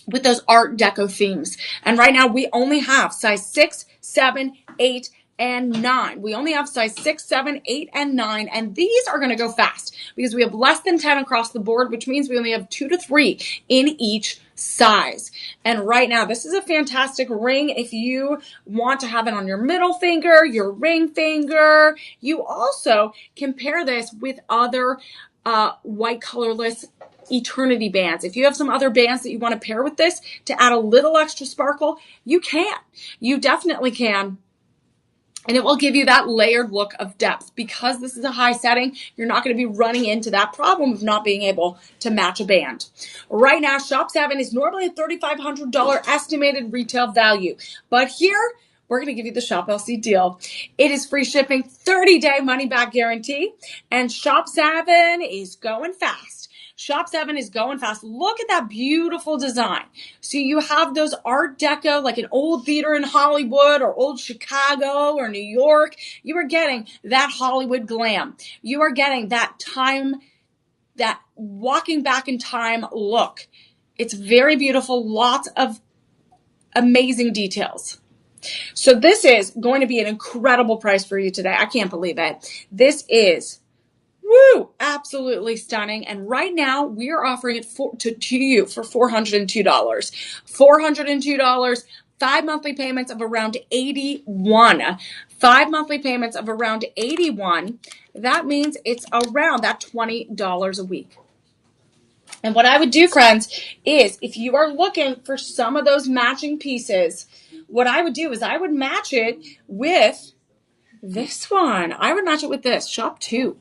with those Art Deco themes. And right now we only have size 6, 7, 8, and 9. We only have size 6, 7, 8, and 9, and these are going to go fast because we have less than 10 across the board, which means we only have 2 to 3 in each size. And right now, this is a fantastic ring if you want to have it on your middle finger, your ring finger. You also can pair this with other white colorless eternity bands. If you have some other bands that you want to pair with this to add a little extra sparkle, you can. You definitely can. And it will give you that layered look of depth. Because this is a high setting, you're not going to be running into that problem of not being able to match a band. Right now, Shop 7 is normally a $3,500 estimated retail value. But here, we're going to give you the Shop LC deal. It is free shipping, 30-day money-back guarantee, and Shop 7 is going fast. Shop 7 is going fast. Look at that beautiful design. So you have those Art Deco, like an old theater in Hollywood or old Chicago or New York. You are getting that Hollywood glam. You are getting that time, that walking back in time look. It's very beautiful. Lots of amazing details. So this is going to be an incredible price for you today. I can't believe it. This is absolutely stunning. And right now we are offering it to you for $402. $402, 5 monthly payments of around 81. 5 monthly payments of around 81. That means it's around that $20 a week. And what I would do, friends, is if you are looking for some of those matching pieces, what I would do is I would match it with this one. I would match it with this, Shop 2.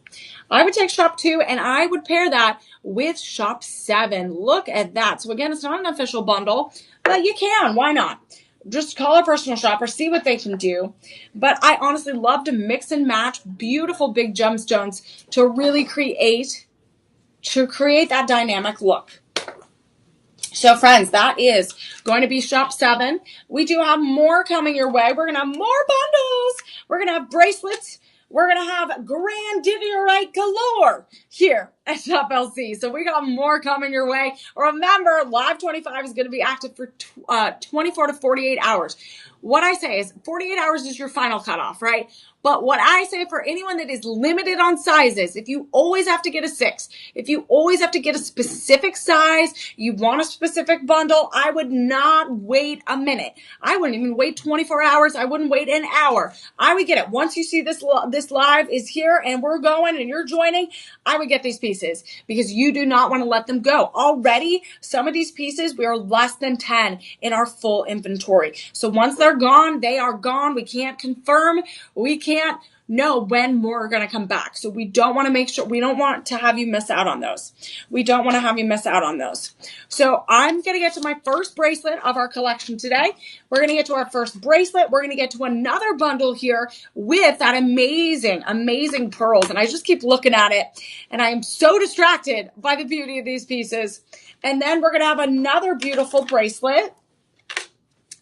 I would take Shop 2 and I would pair that with Shop 7. Look at that. So again, it's not an official bundle, but you can. Why not? Just call a personal shopper, see what they can do. But I honestly love to mix and match beautiful big gemstones to really create that dynamic look. So friends, that is going to be Shop 7. We do have more coming your way. We're going to have more bundles. We're going to have bracelets. We're going to have Grandidierite galore here at Shop LC. So we got more coming your way. Remember, Live 25 is going to be active for 24 to 48 hours. What I say is 48 hours is your final cutoff, right? But what I say for anyone that is limited on sizes, if you always have to get a 6, if you always have to get a specific size, you want a specific bundle, I would not wait a minute. I wouldn't even wait 24 hours. I wouldn't wait an hour. I would get it. Once you see this live is here and we're going and you're joining, I would get these pieces because you do not want to let them go. Already, some of these pieces, we are less than 10 in our full inventory. So once they're gone, they are gone. We can't confirm. We can't know when more are going to come back. So we don't want to make sure, we don't want to have you miss out on those. We don't want to have you miss out on those. So I'm going to get to my first bracelet of our collection today. We're going to get to our first bracelet. We're going to get to another bundle here with that amazing, amazing pearls. And I just keep looking at it and I am so distracted by the beauty of these pieces. And then we're going to have another beautiful bracelet.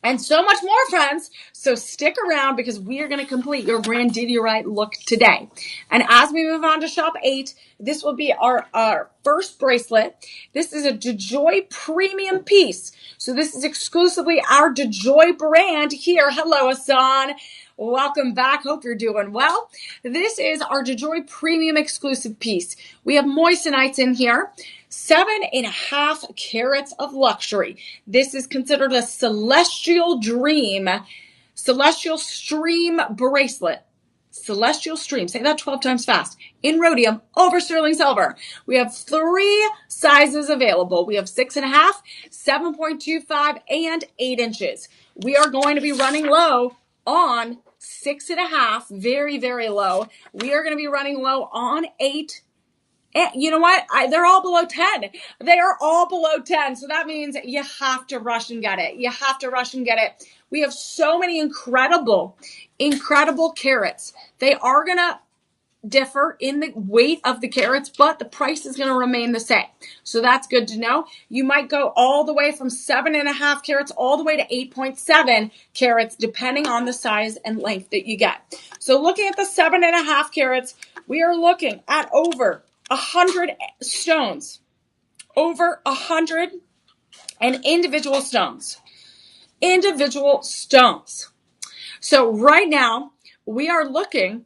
And so much more, friends. So stick around because we are going to complete your Grandidierite look today. And as we move on to shop 8, this will be our first bracelet. This is a DeJoy premium piece. So this is exclusively our DeJoy brand here. Hello, Hassan. Welcome back. Hope you're doing well. This is our DeJoy premium exclusive piece. We have moistenites in here. 7.5 carats of luxury. This is considered a celestial stream bracelet. Celestial stream. Say that 12 times fast. In rhodium over sterling silver. We have 3 sizes available. We have 6.5, 7.25, and 8 inches. We are going to be running low on 6.5, very, very low. We are going to be running low on 8. And you know what? They're all below 10. They are all below 10. So that means you have to rush and get it. You have to rush and get it. We have so many incredible carats. They are going to differ in the weight of the carats, but the price is going to remain the same. So that's good to know. You might go all the way from 7.5 carats all the way to 8.7 carats, depending on the size and length that you get. So looking at the 7.5 carats, we are looking at over 100 stones, over 100 and individual stones. So right now we are looking,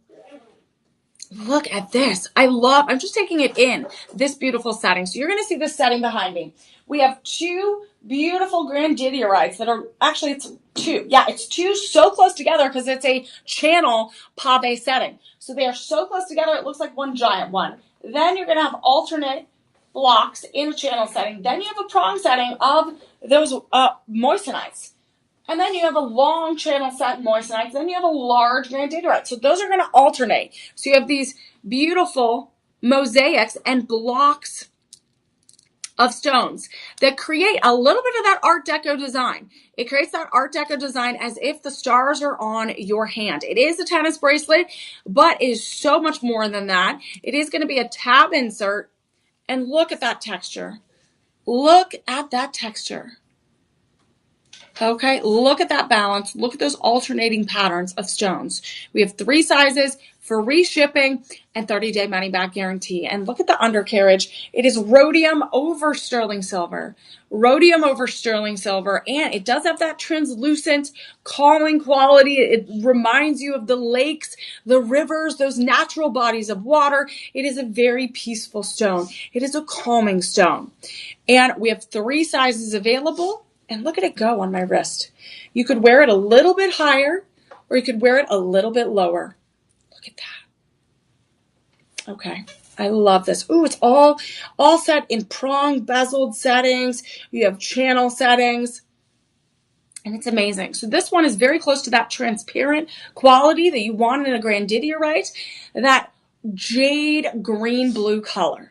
look at this. I'm just taking it in this beautiful setting. So you're going to see this setting behind me. We have 2 beautiful Grandidierites that are actually, it's 2. Yeah, it's 2 so close together because it's a channel pave setting. So they are so close together. It looks like one giant one. Then you're going to have alternate blocks in a channel setting. Then you have a prong setting of those moistenites. And then you have a long channel set moistenites. Then you have a large Grandidierite. So those are going to alternate. So you have these beautiful mosaics and blocks of stones that create a little bit of that Art Deco design. It creates that Art Deco design as if the stars are on your hand. It is a tennis bracelet, but it is so much more than that. It is going to be a tab insert. And look at that texture. Look at that texture. Okay, look at that balance. Look at those alternating patterns of stones. We have 3 sizes, free shipping, and 30-day money-back guarantee. And look at the undercarriage. It is rhodium over sterling silver. Rhodium over sterling silver. And it does have that translucent, calming quality. It reminds you of the lakes, the rivers, those natural bodies of water. It is a very peaceful stone. It is a calming stone. And we have 3 sizes available. And look at it go on my wrist. You could wear it a little bit higher or you could wear it a little bit lower. Look at that. Okay. I love this. Ooh, it's all set in prong bezeled settings. You have channel settings. And it's amazing. So this one is very close to that transparent quality that you want in a Grandidierite. That jade green blue color.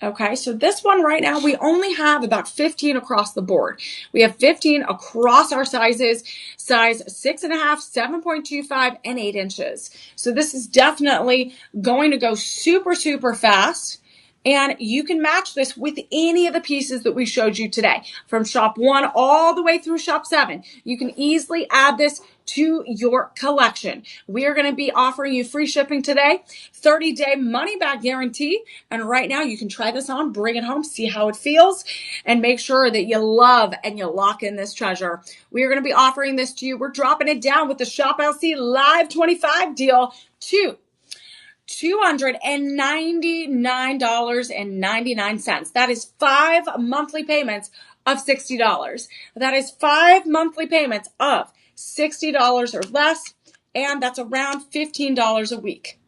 Okay, so this one right now, we only have about 15 across the board. We have 15 across our sizes, size 6.5, 7.25, and 8 inches. So this is definitely going to go super, super fast. And you can match this with any of the pieces that we showed you today, from shop 1 all the way through shop 7. You can easily add this to your collection. We are going to be offering you free shipping today, 30-day money-back guarantee. And right now you can try this on, bring it home, see how it feels, and make sure that you love and you lock in this treasure. We are going to be offering this to you. We're dropping it down with the Shop LC Live 25 deal to $299.99. That is 5 monthly payments of $60. That is 5 monthly payments of $60 or less, and that's around $15 a week.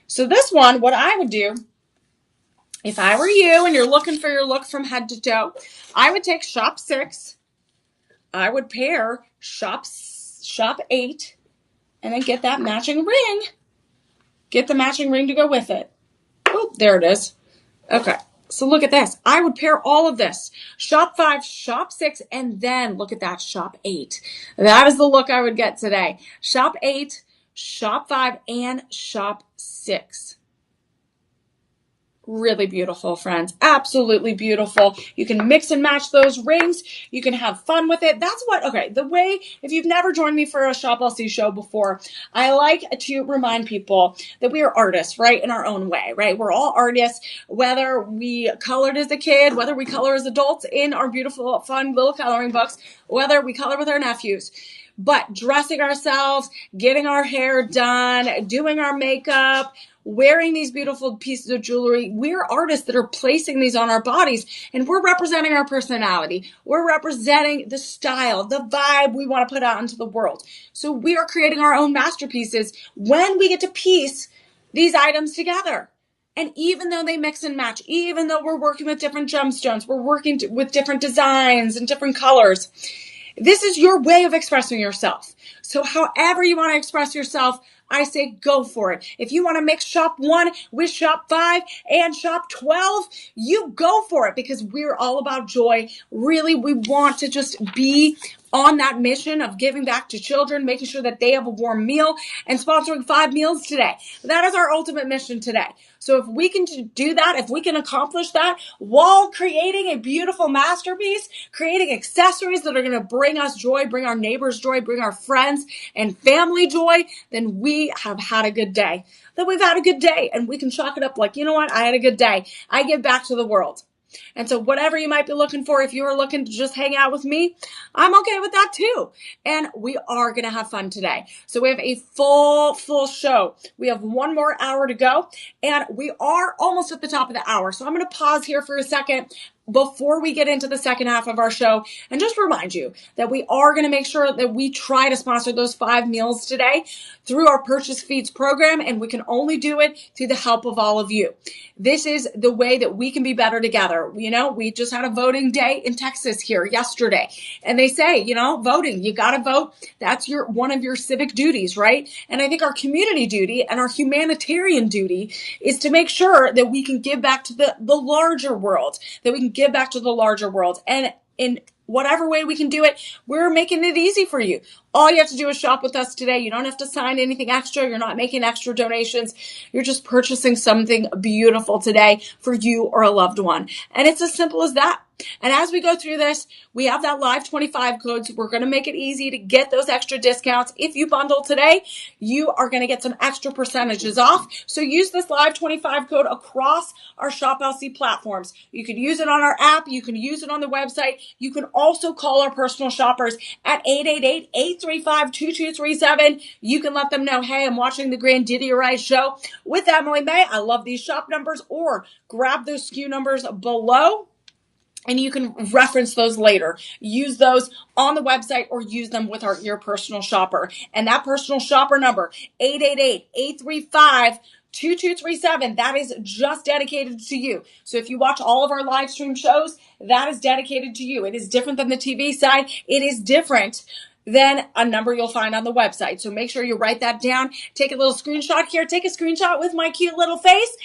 So this one, what I would do, if I were you and you're looking for your look from head to toe, I would take shop 6, I would pair shop 8, and then get that matching ring. Get the matching ring to go with it. Oh, there it is. Okay, so look at this. I would pair all of this. Shop 5, shop 6, and then look at that, shop 8. That is the look I would get today. Shop 8, shop 5, and shop 6. Really beautiful, friends. Absolutely beautiful. You can mix and match those rings. You can have fun with it. That's what, okay, the way, if you've never joined me for a Shop LC show before, I like to remind people that we are artists, right, in our own way, right? We're all artists, whether we colored as a kid, whether we color as adults in our beautiful, fun little coloring books, whether we color with our nephews. But dressing ourselves, getting our hair done, doing our makeup, wearing these beautiful pieces of jewelry, we're artists that are placing these on our bodies, and we're representing our personality. We're representing the style, the vibe we want to put out into the world. So we are creating our own masterpieces when we get to piece these items together. And even though they mix and match, even though we're working with different gemstones, we're working with different designs and different colors, this is your way of expressing yourself. So however you want to express yourself, I say go for it. If you want to mix shop 1 with shop 5 and shop 12, you go for it, because we're all about joy. Really, we want to just be on that mission of giving back to children, making sure that they have a warm meal, and sponsoring 5 meals today. That is our ultimate mission today. So if we can do that, if we can accomplish that while creating a beautiful masterpiece, creating accessories that are going to bring us joy, bring our neighbors joy, bring our friends and family joy, then we have had a good day. Then we've had a good day, and we can chalk it up like, you know what? I had a good day. I give back to the world. And so whatever you might be looking for, if you're looking to just hang out with me, I'm okay with that too. And we are going to have fun today. So we have a full show. We have 1 more hour to go, and we are almost at the top of the hour. So I'm going to pause here for a second before we get into the second half of our show, and just remind you that we are going to make sure that we try to sponsor those 5 meals today through our Purchase Feeds program, and we can only do it through the help of all of you. This is the way that we can be better together. You know, we just had a voting day in Texas here yesterday, and they say, you know, voting, you got to vote. That's one of your civic duties, right? And I think our community duty and our humanitarian duty is to make sure that we can give back to the larger world, that we can give back to the larger world. And in whatever way we can do it, we're making it easy for you. All you have to do is shop with us today. You don't have to sign anything extra. You're not making extra donations. You're just purchasing something beautiful today for you or a loved one. And it's as simple as that. And as we go through this, we have that live 25 codes. We're going to make it easy to get those extra discounts. If you bundle today, you are going to get some extra percentages off. So use this live 25 code across our Shop LC platforms. You can use it on our app. You can use it on the website. You can also call our personal shoppers at 888-835-2237. You can let them know, hey, I'm watching the Grandidierite show with Emily Mae. I love these shop numbers, or grab those SKU numbers below, and you can reference those later. Use those on the website or use them with your personal shopper. And that personal shopper number, 888-835-2237, that is just dedicated to you. So if you watch all of our live stream shows, that is dedicated to you. It is different than the TV side. It is different than a number you'll find on the website. So make sure you write that down. Take a little screenshot here. Take a screenshot with my cute little face.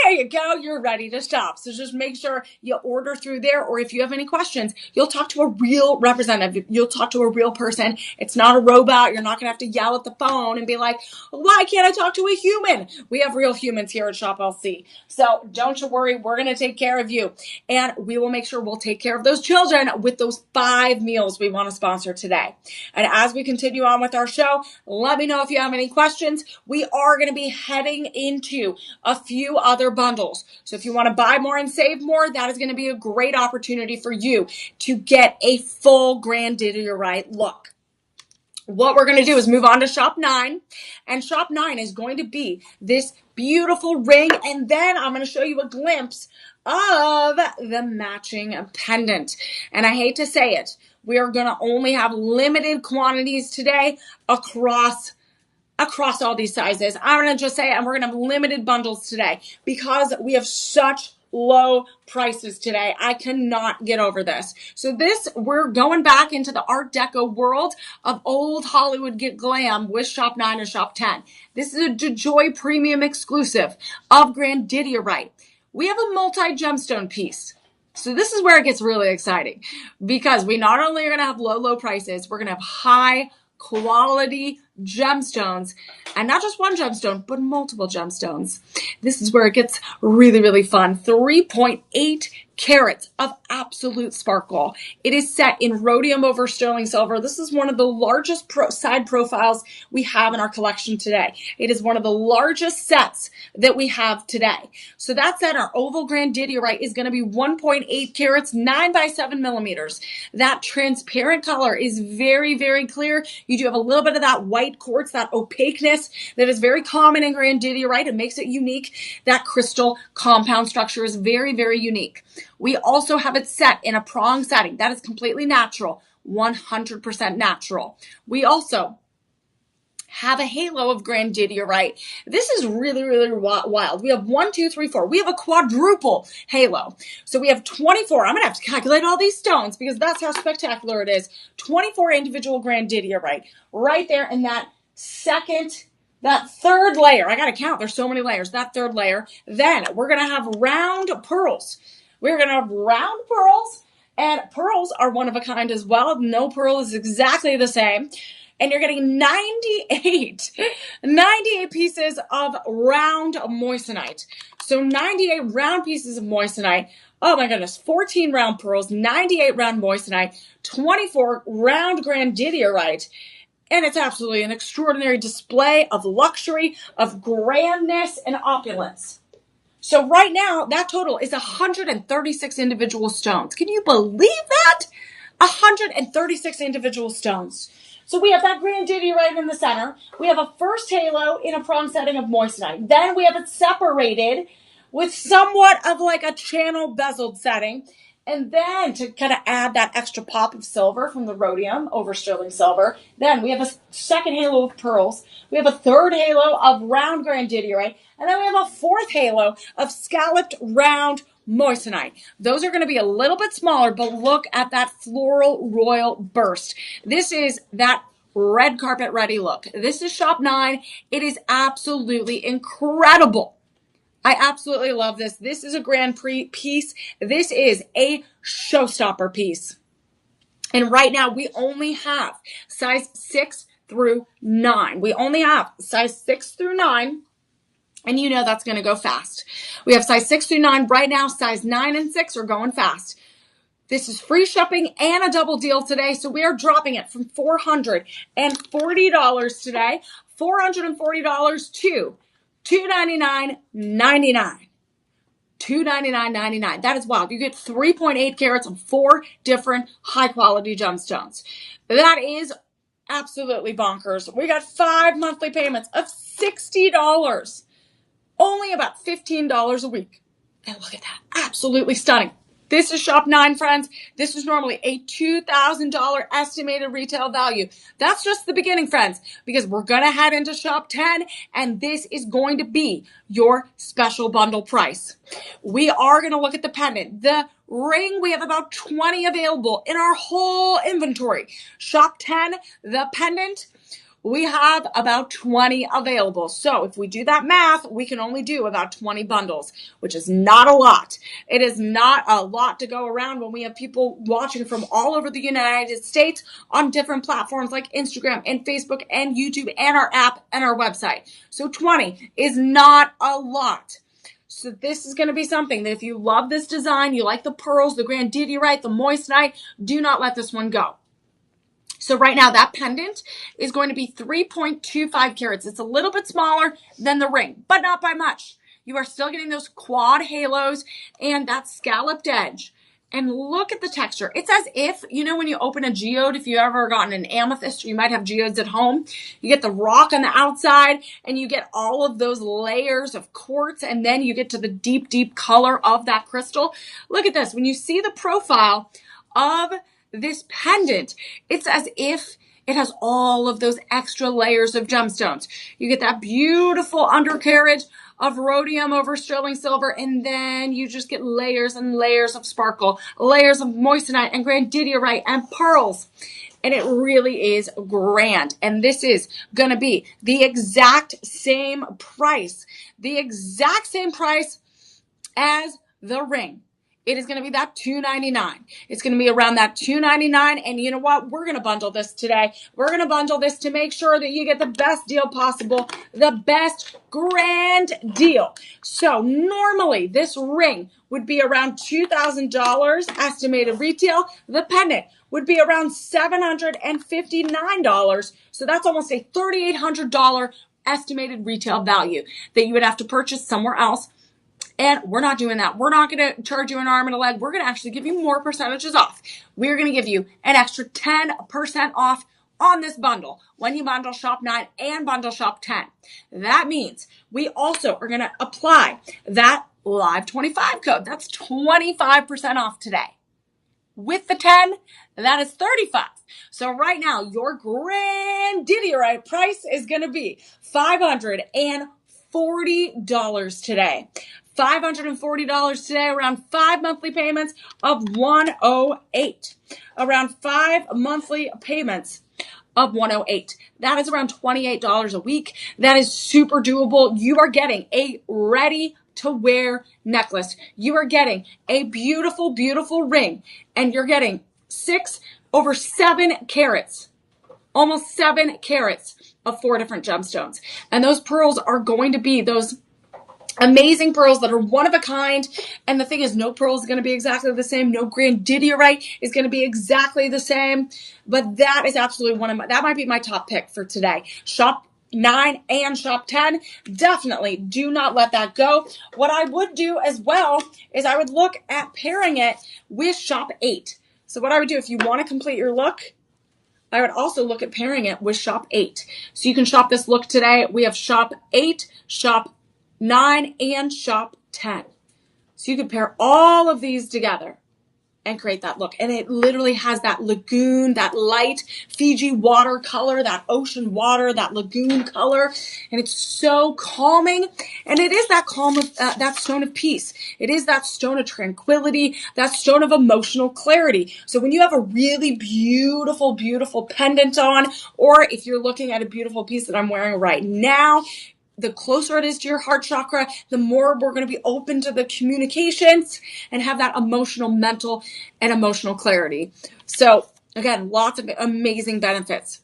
There you go. You're ready to shop. So just make sure you order through there, or if you have any questions, you'll talk to a real representative. You'll talk to a real person. It's not a robot. You're not going to have to yell at the phone and be like, why can't I talk to a human? We have real humans here at Shop LC. So don't you worry. We're going to take care of you. And we will make sure we'll take care of those children with those 5 meals we want to sponsor today. And as we continue on with our show, let me know if you have any questions. We are going to be heading into a few other bundles. So if you want to buy more and save more, that is going to be a great opportunity for you to get a full Grandidierite look. What we're going to do is move on to Shop 9, and Shop 9 is going to be this beautiful ring, and then I'm going to show you a glimpse of the matching pendant. And I hate to say it, we are going to only have limited quantities today across all these sizes. I'm going to just say it, and we're going to have limited bundles today because we have such low prices today. I cannot get over this. So we're going back into the Art Deco world of old Hollywood glam with Shop 9 and Shop 10. This is a DeJoy premium exclusive of Grandidierite. We have a multi-gemstone piece. So this is where it gets really exciting because we not only are going to have low prices, we're going to have high quality gemstones, and not just one gemstone, but multiple gemstones. This is where it gets really, really fun. 3.8 carats of absolute sparkle. It is set in rhodium over sterling silver. This is one of the largest side profiles we have in our collection today. It is one of the largest sets that we have today. So that set, our oval Grandidierite, is going to be 1.8 carats, 9 by 7 millimeters. That transparent color is very, very clear. You do have a little bit of that white quartz, that opaqueness that is very common in Grandidierite. It makes it unique. That crystal compound structure is very, very unique. We also have it set in a prong setting. That is completely natural, 100% natural. We also have a halo of Grandidierite. This is really, really wild. We have 1, 2, 3, 4. We have a quadruple halo. So we have 24. I'm going to have to calculate all these stones because that's how spectacular it is. 24 individual Grandidierite right there in that third layer. I got to count. There's so many layers. That third layer. Then we're going to have round pearls. We're going to have round pearls, and pearls are one of a kind as well. No pearl is exactly the same. And you're getting 98 pieces of round moissanite. So 98 round pieces of moissanite. Oh my goodness, 14 round pearls, 98 round moissanite, 24 round Grandidierite. And it's absolutely an extraordinary display of luxury, of grandness, and opulence. So right now, that total is 136 individual stones. Can you believe that? 136 individual stones. So we have that Grandidierite in the center. We have a first halo in a prong setting of moissanite. Then we have it separated with somewhat of like a channel bezeled setting. And then to kind of add that extra pop of silver from the rhodium over sterling silver, then we have a second halo of pearls. We have a third halo of round Grandidierite. And then we have a fourth halo of scalloped round moissanite. Those are going to be a little bit smaller, but look at that floral royal burst. This is that red carpet ready look. This is Shop 9. It is absolutely incredible. I absolutely love this. This is a Grand Prix piece. This is a showstopper piece. And right now we only have size 6 through 9. We only have size 6 through 9. And you know that's going to go fast. We have size 6 through 9 right now. Size 9 and 6 are going fast. This is free shipping and a double deal today. So we are dropping it from $440 today. $440 to $299.99. $299.99. That is wild. You get 3.8 carats of 4 different high quality gemstones. That is absolutely bonkers. We got 5 monthly payments of $60. Only about $15 a week. And look at that. Absolutely stunning. This is Shop 9, friends. This is normally a $2,000 estimated retail value. That's just the beginning, friends, because we're going to head into Shop 10, and this is going to be your special bundle price. We are going to look at the pendant. The ring, we have about 20 available in our whole inventory. Shop 10, the pendant, we have about 20 available. So if we do that math, we can only do about 20 bundles, which is not a lot. It is not a lot to go around when we have people watching from all over the United States on different platforms like Instagram and Facebook and YouTube and our app and our website. So 20 is not a lot. So this is going to be something that if you love this design, you like the pearls, the Grandidierite, the moissanite, do not let this one go. So right now that pendant is going to be 3.25 carats. It's a little bit smaller than the ring, but not by much. You are still getting those quad halos and that scalloped edge. And look at the texture. It's as if, when you open a geode, if you've ever gotten an amethyst, or you might have geodes at home, you get the rock on the outside and you get all of those layers of quartz, and then you get to the deep, deep color of that crystal. Look at this. When you see the profile of this pendant, it's as if it has all of those extra layers of gemstones. You get that beautiful undercarriage of rhodium over sterling silver, and then you just get layers and layers of sparkle, layers of moissanite and grandidierite and pearls. And it really is grand. And this is going to be the exact same price as the ring. It is going to be that $299. It's going to be around that $299. And you know what? We're going to bundle this today. We're going to bundle this to make sure that you get the best deal possible, the best grand deal. So normally this ring would be around $2,000 estimated retail. The pendant would be around $759. So that's almost a $3,800 estimated retail value that you would have to purchase somewhere else. And we're not doing that. We're not going to charge you an arm and a leg. We're going to actually give you more percentages off. We're going to give you an extra 10% off on this bundle when you bundle shop 9 and bundle shop 10. That means we also are going to apply that live 25 code. That's 25% off today. With the 10, that is 35. So right now, your Grandidierite price is going to be $540 today. $540 today, around 5 monthly payments of $108. Around 5 monthly payments of $108. That is around $28 a week. That is super doable. You are getting a ready to wear necklace. You are getting a beautiful, beautiful ring, and you're getting over 7 carats, almost 7 carats of 4 different gemstones. And those pearls are going to be those amazing pearls that are one of a kind. And the thing is, no pearl is going to be exactly the same. No Grandidierite is going to be exactly the same. But that is absolutely that might be my top pick for today. Shop 9 and shop 10. Definitely do not let that go. What I would do as well is I would look at pairing it with shop 8. So what I would do, if you want to complete your look, I would also look at pairing it with shop 8. So you can shop this look today. We have shop 8, shop 9, and shop 10. So you could pair all of these together and create that look. And it literally has that lagoon, that light Fiji water color, that ocean water, that lagoon color. And it's so calming. And it is that calm of that stone of peace. It is that stone of tranquility, that stone of emotional clarity. So when you have a really beautiful, beautiful pendant on, or if you're looking at a beautiful piece that I'm wearing right now, the closer it is to your heart chakra, the more we're going to be open to the communications and have that emotional, mental, and emotional clarity. So again, lots of amazing benefits.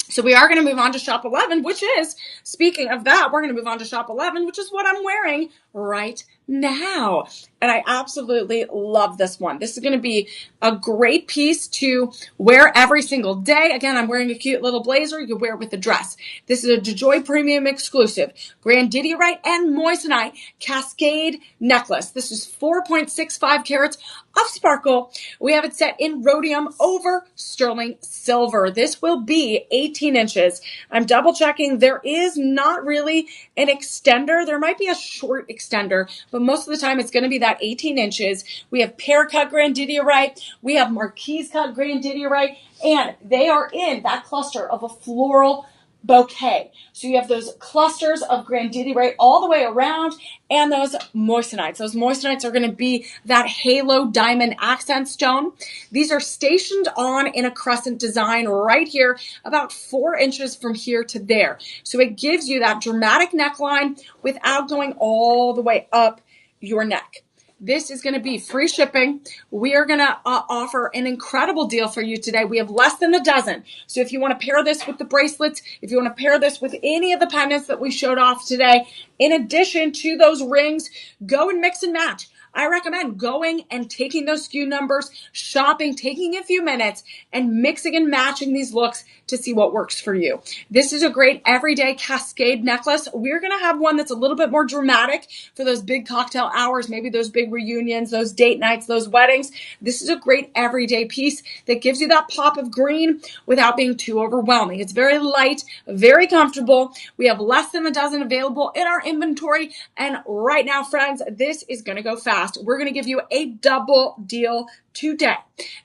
So we are going to move on to shop 11, which is, speaking of that, we're going to move on to shop 11, which is what I'm wearing right now. And I absolutely love this one. This is going to be a great piece to wear every single day. Again, I'm wearing a cute little blazer. You can wear it with a dress. This is a DeJoy Premium exclusive Grandidierite and moissanite cascade necklace. This is 4.65 carats of sparkle. We have it set in rhodium over sterling silver. This will be 18 inches. I'm double checking. There is not really an extender. There might be a short extender, but most of the time it's going to be that 18 inches. We have pear cut Grandidierite. We have marquise cut Grandidierite, and they are in that cluster of a floral bouquet. So you have those clusters of Grandidierite all the way around, and those moissanites. Those moissanites are going to be that halo diamond accent stone. These are stationed on in a crescent design right here, about 4 inches from here to there. So it gives you that dramatic neckline without going all the way up your neck. This is going to be free shipping. We are going to offer an incredible deal for you today. We have less than a dozen. So if you want to pair this with the bracelets, if you want to pair this with any of the pendants that we showed off today, in addition to those rings, go and mix and match. I recommend going and taking those SKU numbers, shopping, taking a few minutes, and mixing and matching these looks to see what works for you. This is a great everyday cascade necklace. We're going to have one that's a little bit more dramatic for those big cocktail hours, maybe those big reunions, those date nights, those weddings. This is a great everyday piece that gives you that pop of green without being too overwhelming. It's very light, very comfortable. We have less than a dozen available in our inventory. And right now, friends, this is going to go fast. We're going to give you a double deal today.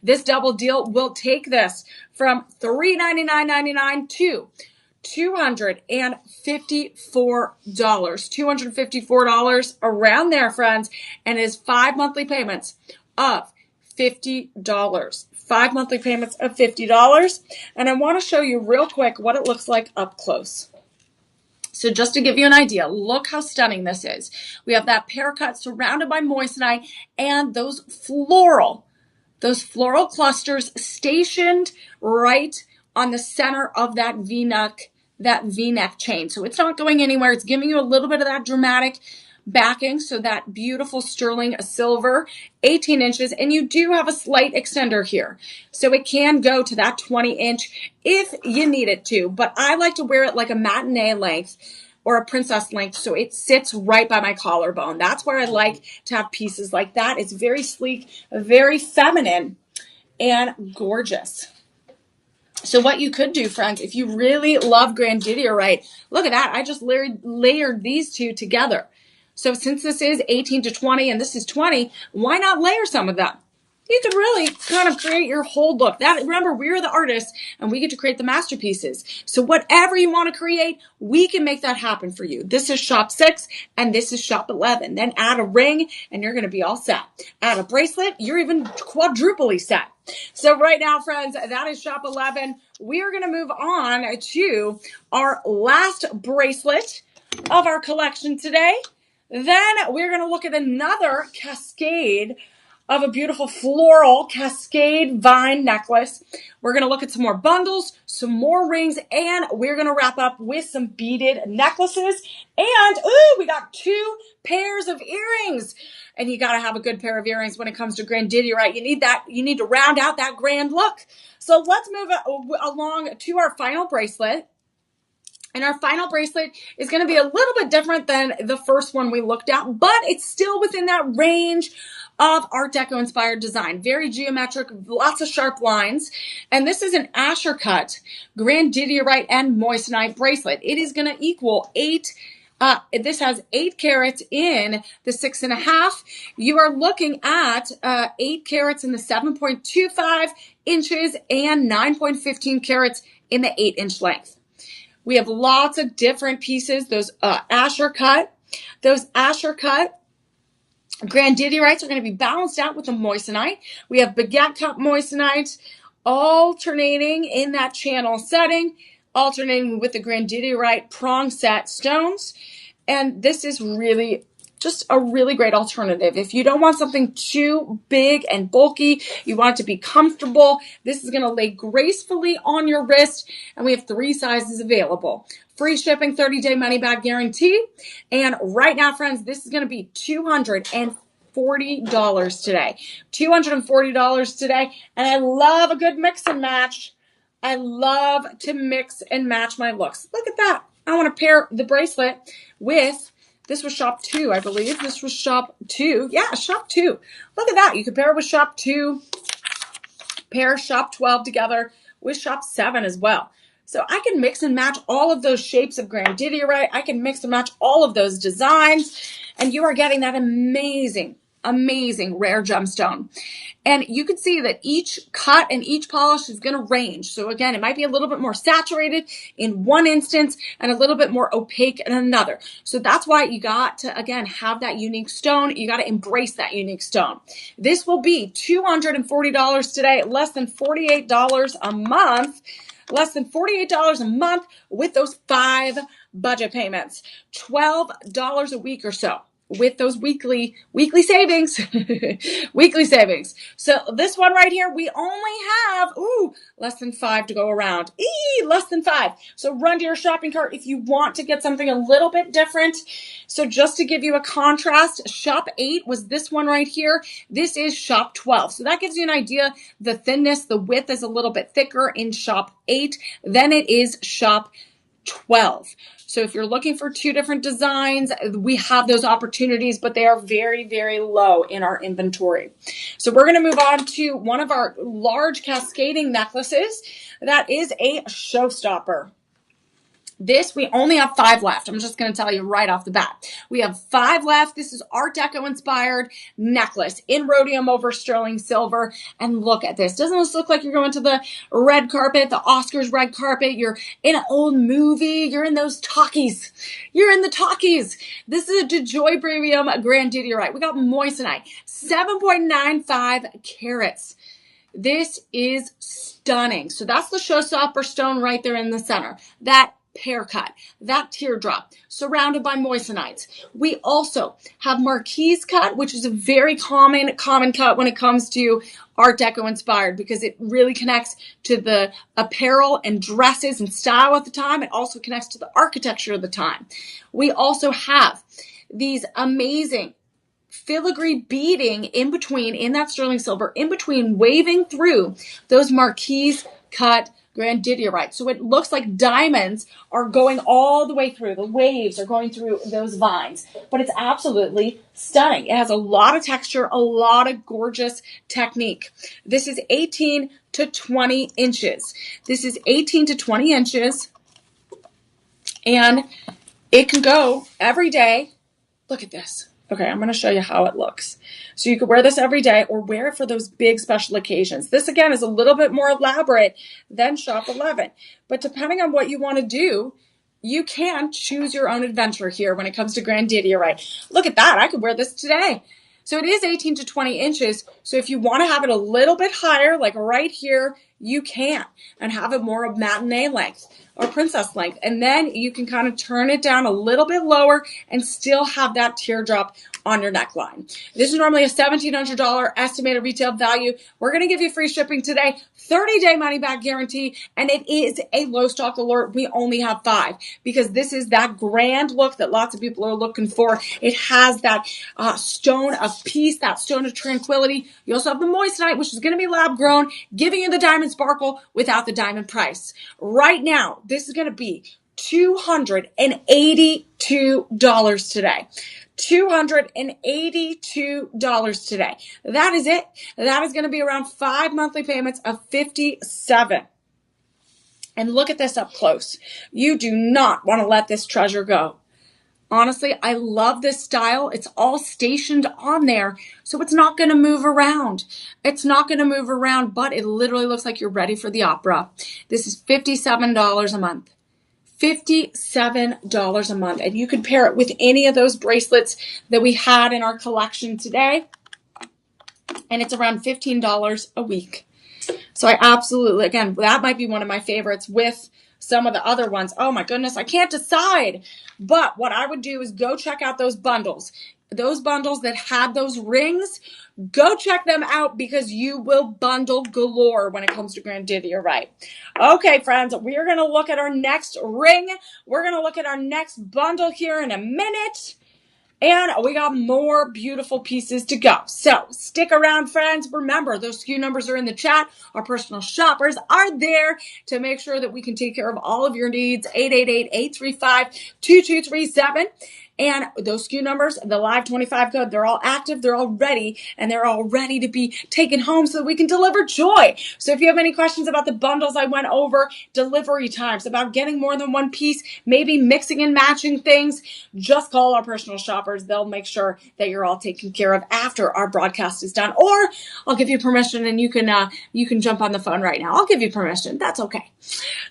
This double deal will take this from $399.99 to $254. $254 around there, friends. And it is 5 monthly payments of $50. 5 monthly payments of $50. And I want to show you real quick what it looks like up close. So just to give you an idea, look how stunning this is. We have that pear cut surrounded by moissanite and those floral clusters stationed right on the center of that V-neck chain. So it's not going anywhere. It's giving you a little bit of that dramatic backing. So that beautiful sterling silver, 18 inches. And you do have a slight extender here. So it can go to that 20-inch if you need it to. But I like to wear it like a matinee length or a princess length, so it sits right by my collarbone. That's where I like to have pieces like that. It's very sleek, very feminine, and gorgeous. So what you could do, friends, if you really love Grandidierite, look at that. I just layered these two together. So since this is 18 to 20 and this is 20, why not layer some of them? You could really kind of create your whole look. Remember, we're the artists and we get to create the masterpieces. So whatever you want to create, we can make that happen for you. This is shop 6 and this is shop 11. Then add a ring and you're going to be all set. Add a bracelet, you're even quadruply set. So right now, friends, that is shop 11. We are going to move on to our last bracelet of our collection today. Then we're going to look at another cascade of a beautiful floral cascade vine necklace. We're going to look at some more bundles, some more rings, and we're going to wrap up with some beaded necklaces. And, ooh, we got 2 pairs of earrings. And you got to have a good pair of earrings when it comes to Grandidierite. You need that. You need to round out that grand look. So let's move along to our final bracelet. And our final bracelet is going to be a little bit different than the first one we looked at, but it's still within that range of Art Deco inspired design. Very geometric, lots of sharp lines. And this is an Asher cut Grandidierite and moissanite bracelet. It is going to equal 8. This has 8 carats in the 6.5. You are looking at 8 carats in the 7.25 inches and 9.15 carats in the 8-inch length. We have lots of different pieces. Those Asher cut Grandidierites are going to be balanced out with the moissanite. We have baguette cut moissanite alternating in that channel setting, alternating with the Grandidierite prong set stones. And this is really just a really great alternative. If you don't want something too big and bulky, you want it to be comfortable, this is going to lay gracefully on your wrist. And we have 3 sizes available. Free shipping, 30-day money-back guarantee. And right now, friends, this is going to be $240 today. $240 today. And I love a good mix and match. I love to mix and match my looks. Look at that. I want to pair the bracelet with, this was shop 2, I believe. This was shop 2. Yeah, shop 2. Look at that. You could pair it with shop 2, pair shop 12 together with shop 7 as well. So I can mix and match all of those shapes of Grandidierite. I can mix and match all of those designs. And you are getting that amazing amazing rare gemstone. And you can see that each cut and each polish is going to range. So again, it might be a little bit more saturated in one instance and a little bit more opaque in another. So that's why you got to, again, have that unique stone. You got to embrace that unique stone. This will be $240 today, less than $48 a month. Less than $48 a month with those 5 budget payments. $12 a week or so with those weekly savings. Weekly savings. So this one right here, we only have, less than 5 to go around. Less than 5. So run to your shopping cart if you want to get something a little bit different. So just to give you a contrast, shop 8 was this one right here. This is shop 12. So that gives you an idea. The thinness, the width is a little bit thicker in shop 8 than it is shop 12. So if you're looking for 2 different designs, we have those opportunities, but they are very, very low in our inventory. So we're going to move on to one of our large cascading necklaces. That is a showstopper. This, we only have 5 left. I'm just going to tell you right off the bat. We have 5 left. This is Art Deco inspired necklace in rhodium over sterling silver. And look at this. Doesn't this look like you're going to the red carpet, the Oscars red carpet? You're in an old movie. You're in those talkies. You're in the talkies. This is a DeJoy Premium Grandidierite. We got moissanite, 7.95 carats. This is stunning. So that's the showstopper stone right there in the center. That pear cut, that teardrop, surrounded by moissanites. We also have marquise cut, which is a very common cut when it comes to Art Deco inspired, because it really connects to the apparel and dresses and style at the time. It also connects to the architecture of the time. We also have these amazing filigree beading in between, in that sterling silver, in between, waving through those marquise cut Grandidierite. So it looks like diamonds are going all the way through. The waves are going through those vines. But it's absolutely stunning. It has a lot of texture, a lot of gorgeous technique. This is 18 to 20 inches. This is 18 to 20 inches. And it can go every day. Look at this. Okay, I'm going to show you how it looks. So you could wear this every day or wear it for those big special occasions. This, again, is a little bit more elaborate than shop 11. But depending on what you want to do, you can choose your own adventure here when it comes to Grandidierite. Look at that. I could wear this today. So it is 18 to 20 inches. So if you want to have it a little bit higher, like right here, you can, and have it more of matinee length or princess length. And then you can kind of turn it down a little bit lower and still have that teardrop on your neckline. This is normally a $1,700 estimated retail value. We're going to give you free shipping today, 30-day money-back guarantee, and it is a low stock alert. We only have 5 because this is that grand look that lots of people are looking for. It has that stone of peace, that stone of tranquility. You also have the moissanite, which is going to be lab grown, giving you the diamond sparkle without the diamond price. Right now, this is going to be $282 today. $282 today. That is it. That is going to be around 5 monthly payments of $57. And look at this up close. You do not want to let this treasure go. Honestly, I love this style. It's all stationed on there, so it's not going to move around. It's not going to move around, but it literally looks like you're ready for the opera. This is $57 a month. $57 a month. And you can pair it with any of those bracelets that we had in our collection today. And it's around $15 a week. So I absolutely, again, that might be one of my favorites with some of the other ones. Oh my goodness, I can't decide. But what I would do is go check out those bundles. Those bundles that had those rings, go check them out because you will bundle galore when it comes to Grandidierite. Okay, friends, we are going to look at our next ring. We're going to look at our next bundle here in a minute. And we got more beautiful pieces to go. So stick around, friends. Remember, those SKU numbers are in the chat. Our personal shoppers are there to make sure that we can take care of all of your needs. 888-835-2237. And those SKU numbers, the live 25 code, they're all active, they're all ready, and they're all ready to be taken home so that we can deliver joy. So if you have any questions about the bundles I went over, delivery times, about getting more than one piece, maybe mixing and matching things, just call our personal shoppers. They'll make sure that you're all taken care of after our broadcast is done. Or I'll give you permission and you can jump on the phone right now. I'll give you permission. That's okay.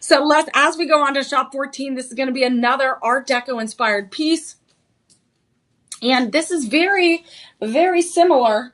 So as we go on to shop 14, this is going to be another Art Deco inspired piece. And this is very, very similar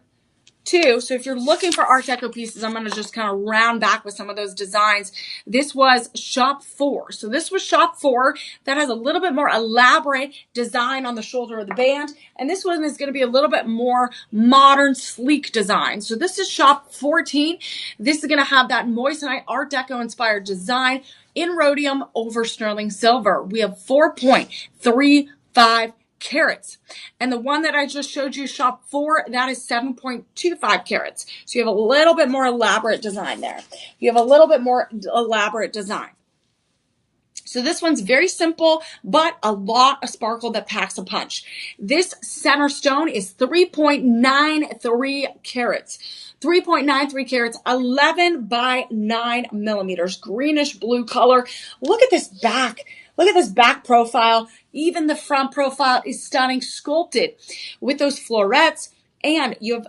too. So if you're looking for Art Deco pieces, I'm going to just kind of round back with some of those designs. This was shop 4. So this was shop 4 that has a little bit more elaborate design on the shoulder of the band. And this one is going to be a little bit more modern, sleek design. So this is shop 14. This is going to have that moissanite Art Deco inspired design in rhodium over sterling silver. We have 4.35 carats. And the one that I just showed you, shop 4, that is 7.25 carats. So you have a little bit more elaborate design there. You have a little bit more elaborate design. So this one's very simple, but a lot of sparkle that packs a punch. This center stone is 3.93 carats. 3.93 carats, 11 by 9 millimeters, greenish blue color. Look at this back. Look at this back profile. Even the front profile is stunning, sculpted with those florets. And you have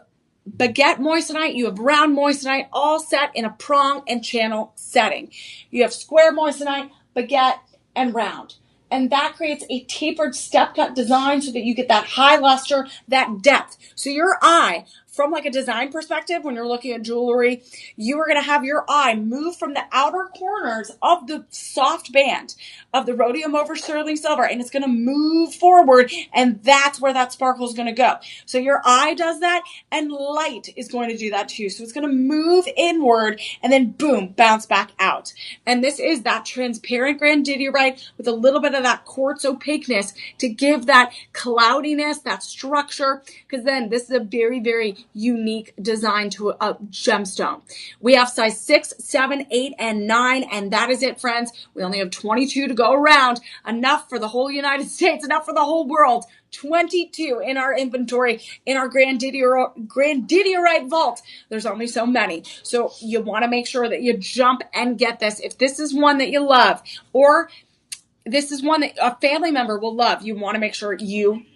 baguette moissanite, you have round moissanite, all set in a prong and channel setting. You have square moissanite, baguette, and round. And that creates a tapered step cut design so that you get that high luster, that depth. So your eye, from like a design perspective, when you're looking at jewelry, you are going to have your eye move from the outer corners of the soft band of the rhodium over sterling silver, and it's going to move forward, and that's where that sparkle is going to go. So your eye does that, and light is going to do that too. So it's going to move inward, and then boom, bounce back out. And this is that transparent grandidierite with a little bit of that quartz opaqueness to give that cloudiness, that structure, because then this is a very, very unique design to a gemstone. We have size 6, 7, 8, and 9, and that is it, friends. We only have 22 to go around. Enough for the whole United States, enough for the whole world. 22 in our inventory, in our Grandidierite vault. There's only so many. So you want to make sure that you jump and get this. If this is one that you love, or this is one that a family member will love, you want to make sure you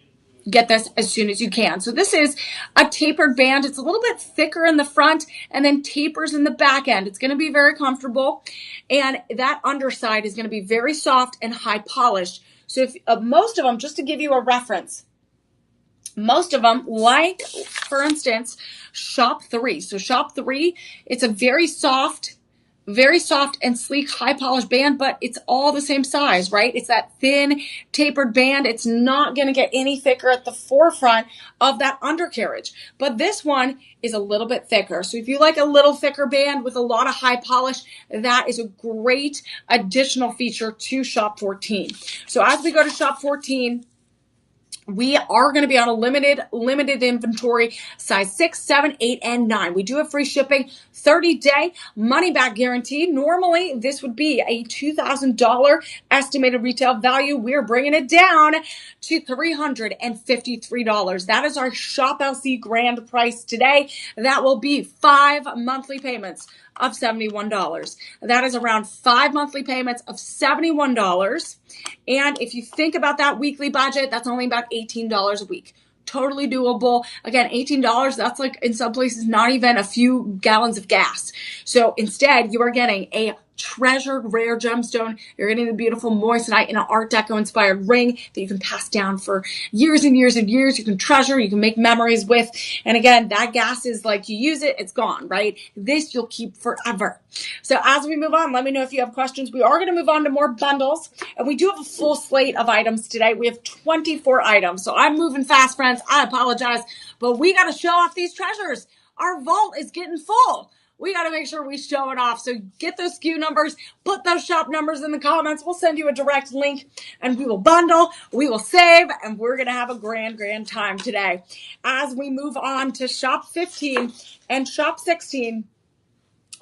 get this as soon as you can. So this is a tapered band. It's a little bit thicker in the front and then tapers in the back end. It's going to be very comfortable. And that underside is going to be very soft and high polished. So if most of them, just to give you a reference, most of them, like for instance, shop 3. So shop 3, it's a very soft and sleek, high polished band, but it's all the same size, right? It's that thin, tapered band. It's not going to get any thicker at the forefront of that undercarriage. But this one is a little bit thicker. So if you like a little thicker band with a lot of high polish, that is a great additional feature to shop 14. So as we go to shop 14, we are going to be on a limited inventory, size 6, 7, 8, and 9. We do have free shipping, 30-day money-back guarantee. Normally, this would be a $2,000 estimated retail value. We're bringing it down to $353. That is our Shop LC grand price today. That will be 5 monthly payments of $71. That is around 5 monthly payments of $71. And if you think about that weekly budget, that's only about $18 a week. Totally doable. Again, $18, that's like in some places not even a few gallons of gas. So instead, you are getting a treasured rare gemstone. You're getting the beautiful moissanite in an Art Deco inspired ring that you can pass down for years and years and years. You can treasure, you can make memories with. And again, that gas is like you use it, it's gone, right? This you'll keep forever. So as we move on, let me know if you have questions. We are going to move on to more bundles, and we do have a full slate of items today. We have 24 items. So I'm moving fast, friends. I apologize, but we got to show off these treasures. Our vault is getting full. We got to make sure we show it off. So get those SKU numbers, put those shop numbers in the comments. We'll send you a direct link, and we will bundle, we will save, and we're going to have a grand time today. As we move on to shop 15 and shop 16,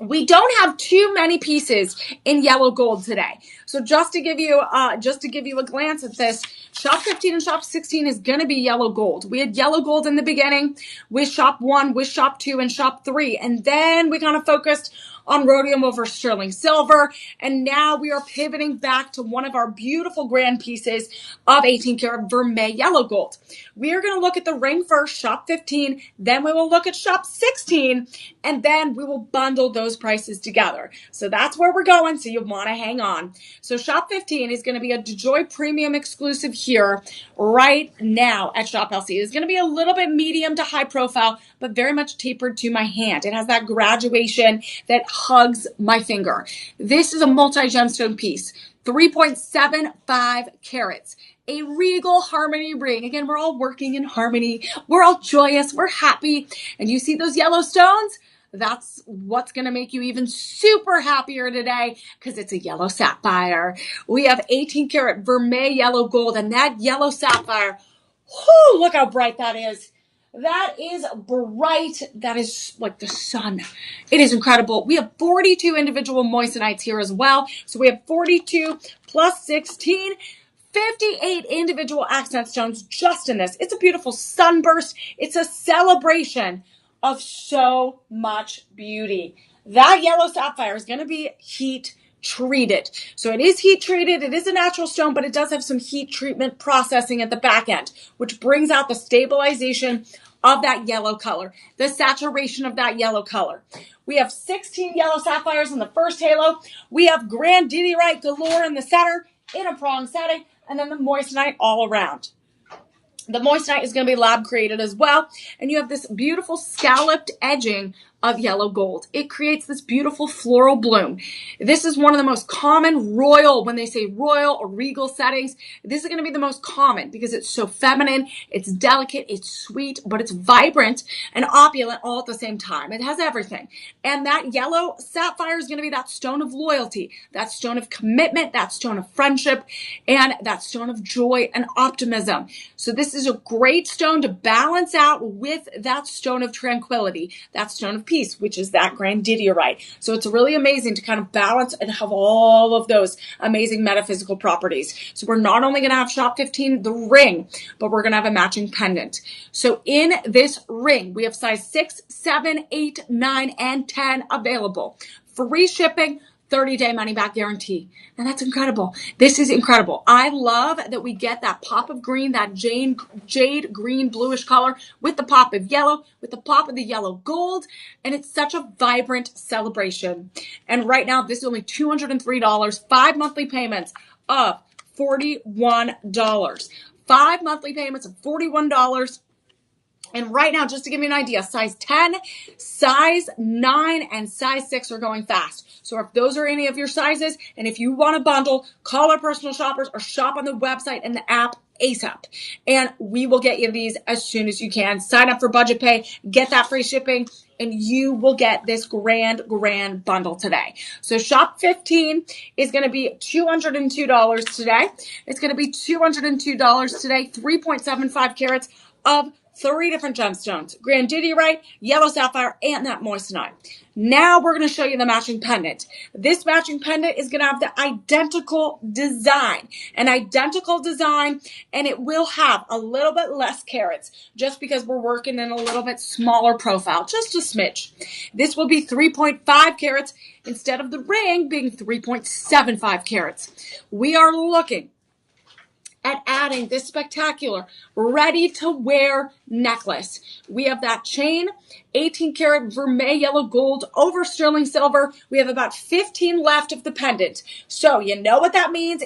We don't have too many pieces in yellow gold today. So just to give you a glance at this, shop 15 and shop 16 is going to be yellow gold. We had yellow gold in the beginning with shop 1, with shop 2, and shop 3. And then we kind of focused on rhodium over sterling silver. And now we are pivoting back to one of our beautiful grand pieces of 18 karat vermeil yellow gold. We are going to look at the ring first, shop 15, then we will look at shop 16, and then we will bundle those prices together. So that's where we're going, so you want to hang on. So shop 15 is going to be a DeJoy premium exclusive here right now at Shop LC. It's going to be a little bit medium to high profile, but very much tapered to my hand. It has that graduation that hugs my finger. This is a multi-gemstone piece, 3.75 carats. A regal harmony ring. Again, we're all working in harmony. We're all joyous. We're happy. And you see those yellow stones? That's what's going to make you even super happier today because it's a yellow sapphire. We have 18 karat vermeil yellow gold, and that yellow sapphire, whoo, look how bright that is. That is bright. That is like the sun. It is incredible. We have 42 individual moissanites here as well. So we have 42 plus 16, 58 individual accent stones just in this. It's a beautiful sunburst. It's a celebration of so much beauty. That yellow sapphire is going to be heat treated. So it is heat treated. It is a natural stone, but it does have some heat treatment processing at the back end, which brings out the stabilization of that yellow color, the saturation of that yellow color. We have 16 yellow sapphires in the first halo. We have Grandidierite galore in the center in a prong setting, and then the moissanite all around. The moissanite is going to be lab created as well. And you have this beautiful scalloped edging of yellow gold. It creates this beautiful floral bloom. This is one of the most common royal, when they say royal or regal settings, this is going to be the most common because it's so feminine, it's delicate, it's sweet, but it's vibrant and opulent all at the same time. It has everything. And that yellow sapphire is going to be that stone of loyalty, that stone of commitment, that stone of friendship, and that stone of joy and optimism. So this is a great stone to balance out with that stone of tranquility, that stone of peace, which is that Grandidierite. So it's really amazing to kind of balance and have all of those amazing metaphysical properties. So we're not only going to have shop 15, the ring, but we're going to have a matching pendant. So in this ring, we have size 6, 7, 8, 9, and 10 available. Free shipping, 30-day money-back guarantee. And that's incredible. This is incredible. I love that we get that pop of green, that jade green bluish color with the pop of yellow, with the pop of the yellow gold. And it's such a vibrant celebration. And right now, this is only $203, 5 monthly payments of $41. 5 monthly payments of $41. And right now, just to give you an idea, size 10, size 9, and size 6 are going fast. So if those are any of your sizes, and if you want to bundle, call our personal shoppers or shop on the website and the app ASAP. And we will get you these as soon as you can. Sign up for budget pay, get that free shipping, and you will get this grand bundle today. So shop 15 is going to be $202 today. It's going to be $202 today, 3.75 carats of 3 different gemstones, Grandidierite, yellow sapphire, and that moissanite. Now we're going to show you the matching pendant. This matching pendant is going to have the identical design, and it will have a little bit less carats just because we're working in a little bit smaller profile, just a smidge. This will be 3.5 carats instead of the ring being 3.75 carats. We are looking at adding this spectacular ready-to-wear necklace. We have that chain, 18 karat vermeil yellow gold over sterling silver. We have about 15 left of the pendant. So you know what that means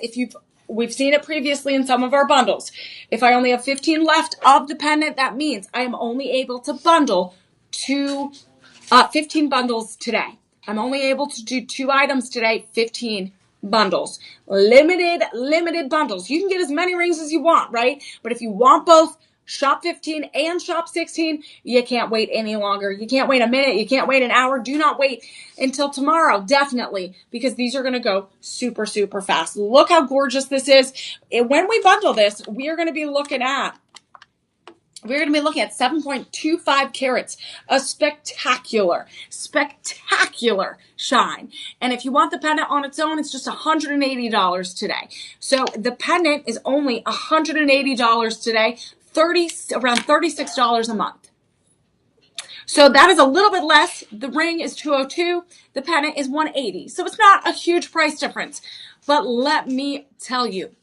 we've seen it previously in some of our bundles. If I only have 15 left of the pendant, that means I am only able to bundle 15 bundles today. I'm only able to do 2 items today, 15 bundles. Limited bundles. You can get as many rings as you want, right? But if you want both shop 15 and shop 16, you can't wait any longer. You can't wait a minute. You can't wait an hour. Do not wait until tomorrow, definitely, because these are going to go super, super fast. Look how gorgeous this is. When we bundle this, we are going to be looking at we're going to be looking at 7.25 carats of spectacular shine. And if you want the pendant on its own, it's just $180 today. So the pendant is only $180 today, around $36 a month. So that is a little bit less. The ring is $202. The pendant is $180. So it's not a huge price difference. But let me tell you,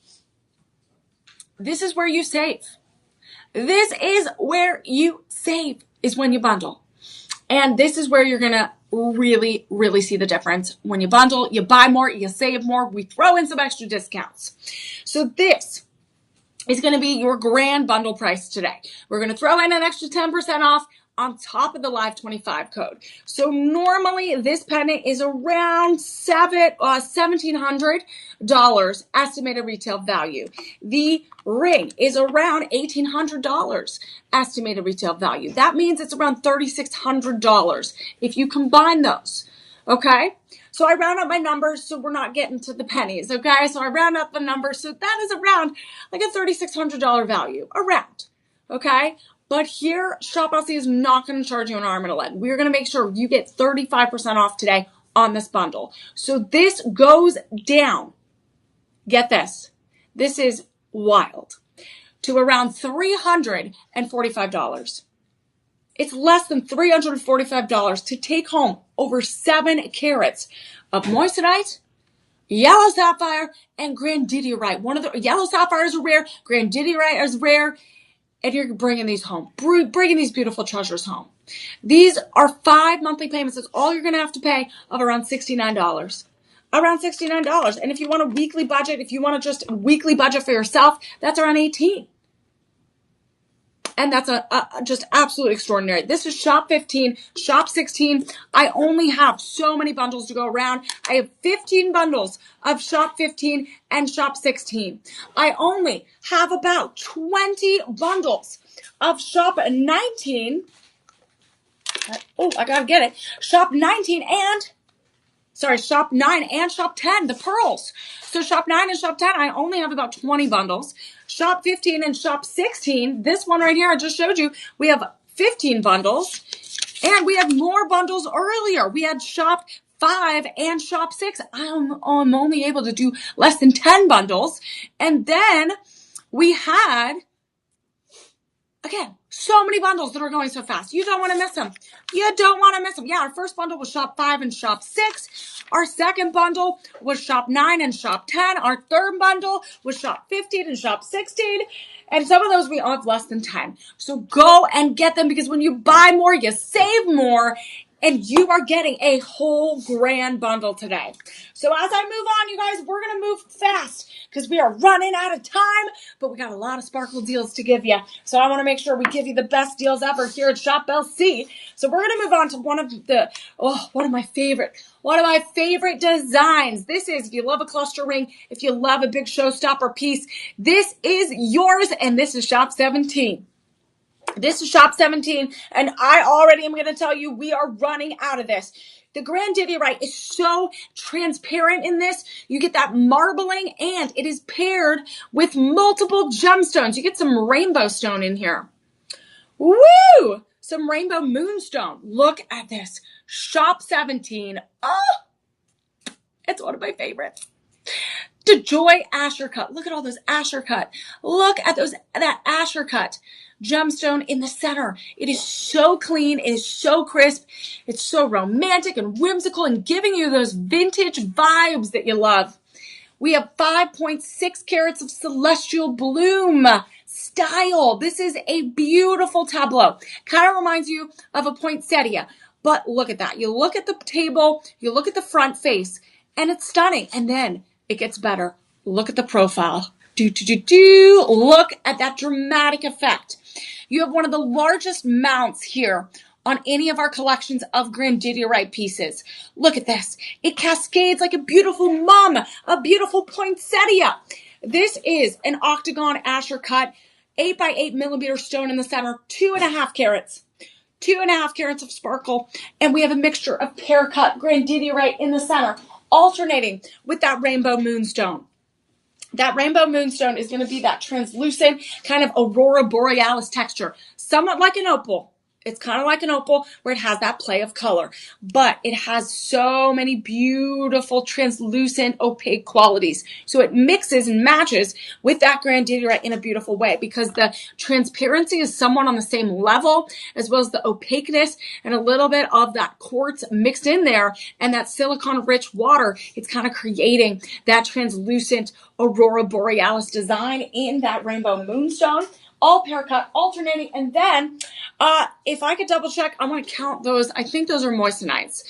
this is where you save. This is where you save, is when you bundle. And this is where you're going to really, really see the difference. When you bundle, you buy more, you save more. We throw in some extra discounts. So this is going to be your grand bundle price today. We're going to throw in an extra 10% off on top of the Live 25 code. So normally this pendant is around $1,700 estimated retail value. The ring is around $1,800 estimated retail value. That means it's around $3,600 if you combine those. Okay? So I round up my numbers so we're not getting to the pennies, okay? So I round up the numbers. So that is around like a $3,600 value, around, okay? But here, ShopLC is not going to charge you an arm and a leg. We're going to make sure you get 35% off today on this bundle. So this goes down, get this, this is wild, to around $345. It's less than $345 to take home over 7 carats of moissanite, yellow sapphire, and grandidierite. One of the yellow sapphires are rare, grandidierite is rare, and you're bringing these home, bringing these beautiful treasures home. These are 5 monthly payments. That's all you're going to have to pay, of around $69. Around $69. And if you want a weekly budget, if you want to just a weekly budget for yourself, that's around $18. And that's just absolutely extraordinary. This is shop 15, shop 16. I only have so many bundles to go around. I have 15 bundles of shop 15 and shop 16. I only have about 20 bundles of shop 19. Oh, I gotta get it. Shop 19 and shop 9 and shop 10, the pearls. So shop 9 and shop 10, I only have about 20 bundles. Shop 15 and shop 16, this one right here I just showed you, we have 15 bundles. And we have more bundles earlier. We had shop 5 and shop 6. I'm only able to do less than 10 bundles. And then we had, again, so many bundles that are going so fast. You don't want to miss them. You don't want to miss them. Yeah, our first bundle was shop 5 and shop 6. Our second bundle was shop 9 and shop 10. Our third bundle was shop 15 and shop 16. And some of those we all have less than 10. So go and get them, because when you buy more, you save more. And you are getting a whole grand bundle today. So as I move on, you guys, we're going to move fast because we are running out of time, but we got a lot of sparkle deals to give you. So I want to make sure we give you the best deals ever here at Shop LC. So we're going to move on to one of my favorite designs. This is, if you love a cluster ring, if you love a big showstopper piece, this is yours, and this is Shop 17. This is shop 17, and I already am going to tell you we are running out of this. The Grandidierite is so transparent in this. You get that marbling, and it is paired with multiple gemstones. You get some rainbow stone in here. Woo! Some rainbow moonstone. Look at this. Shop 17. Oh, it's one of my favorites. DeJoy Asher cut. Look at all those Asher cut. Look at that Asher cut gemstone in the center. It is so clean. It is so crisp. It's so romantic and whimsical and giving you those vintage vibes that you love. We have 5.6 carats of celestial bloom style. This is a beautiful tableau. Kind of reminds you of a poinsettia, but look at that. You look at the table, you look at the front face, and it's stunning. And then it gets better. Look at the profile. Look at that dramatic effect. You have one of the largest mounts here on any of our collections of Grandidierite pieces. Look at this. It cascades like a beautiful mum, a beautiful poinsettia. This is an octagon Asher cut, 8 by 8 millimeter stone in the center, 2.5 carats. 2.5 carats of sparkle. And we have a mixture of pear cut Grandidierite in the center, alternating with that rainbow moonstone. That rainbow moonstone is going to be that translucent kind of aurora borealis texture, somewhat like an opal. It's kind of like an opal where it has that play of color, but it has so many beautiful translucent opaque qualities. So it mixes and matches with that Grandidierite in a beautiful way because the transparency is somewhat on the same level as well as the opaqueness and a little bit of that quartz mixed in there and that silicone rich water. It's kind of creating that translucent aurora borealis design in that rainbow moonstone. All pear cut, alternating, and then if I could double check, I want to count those. I think those are moistenites.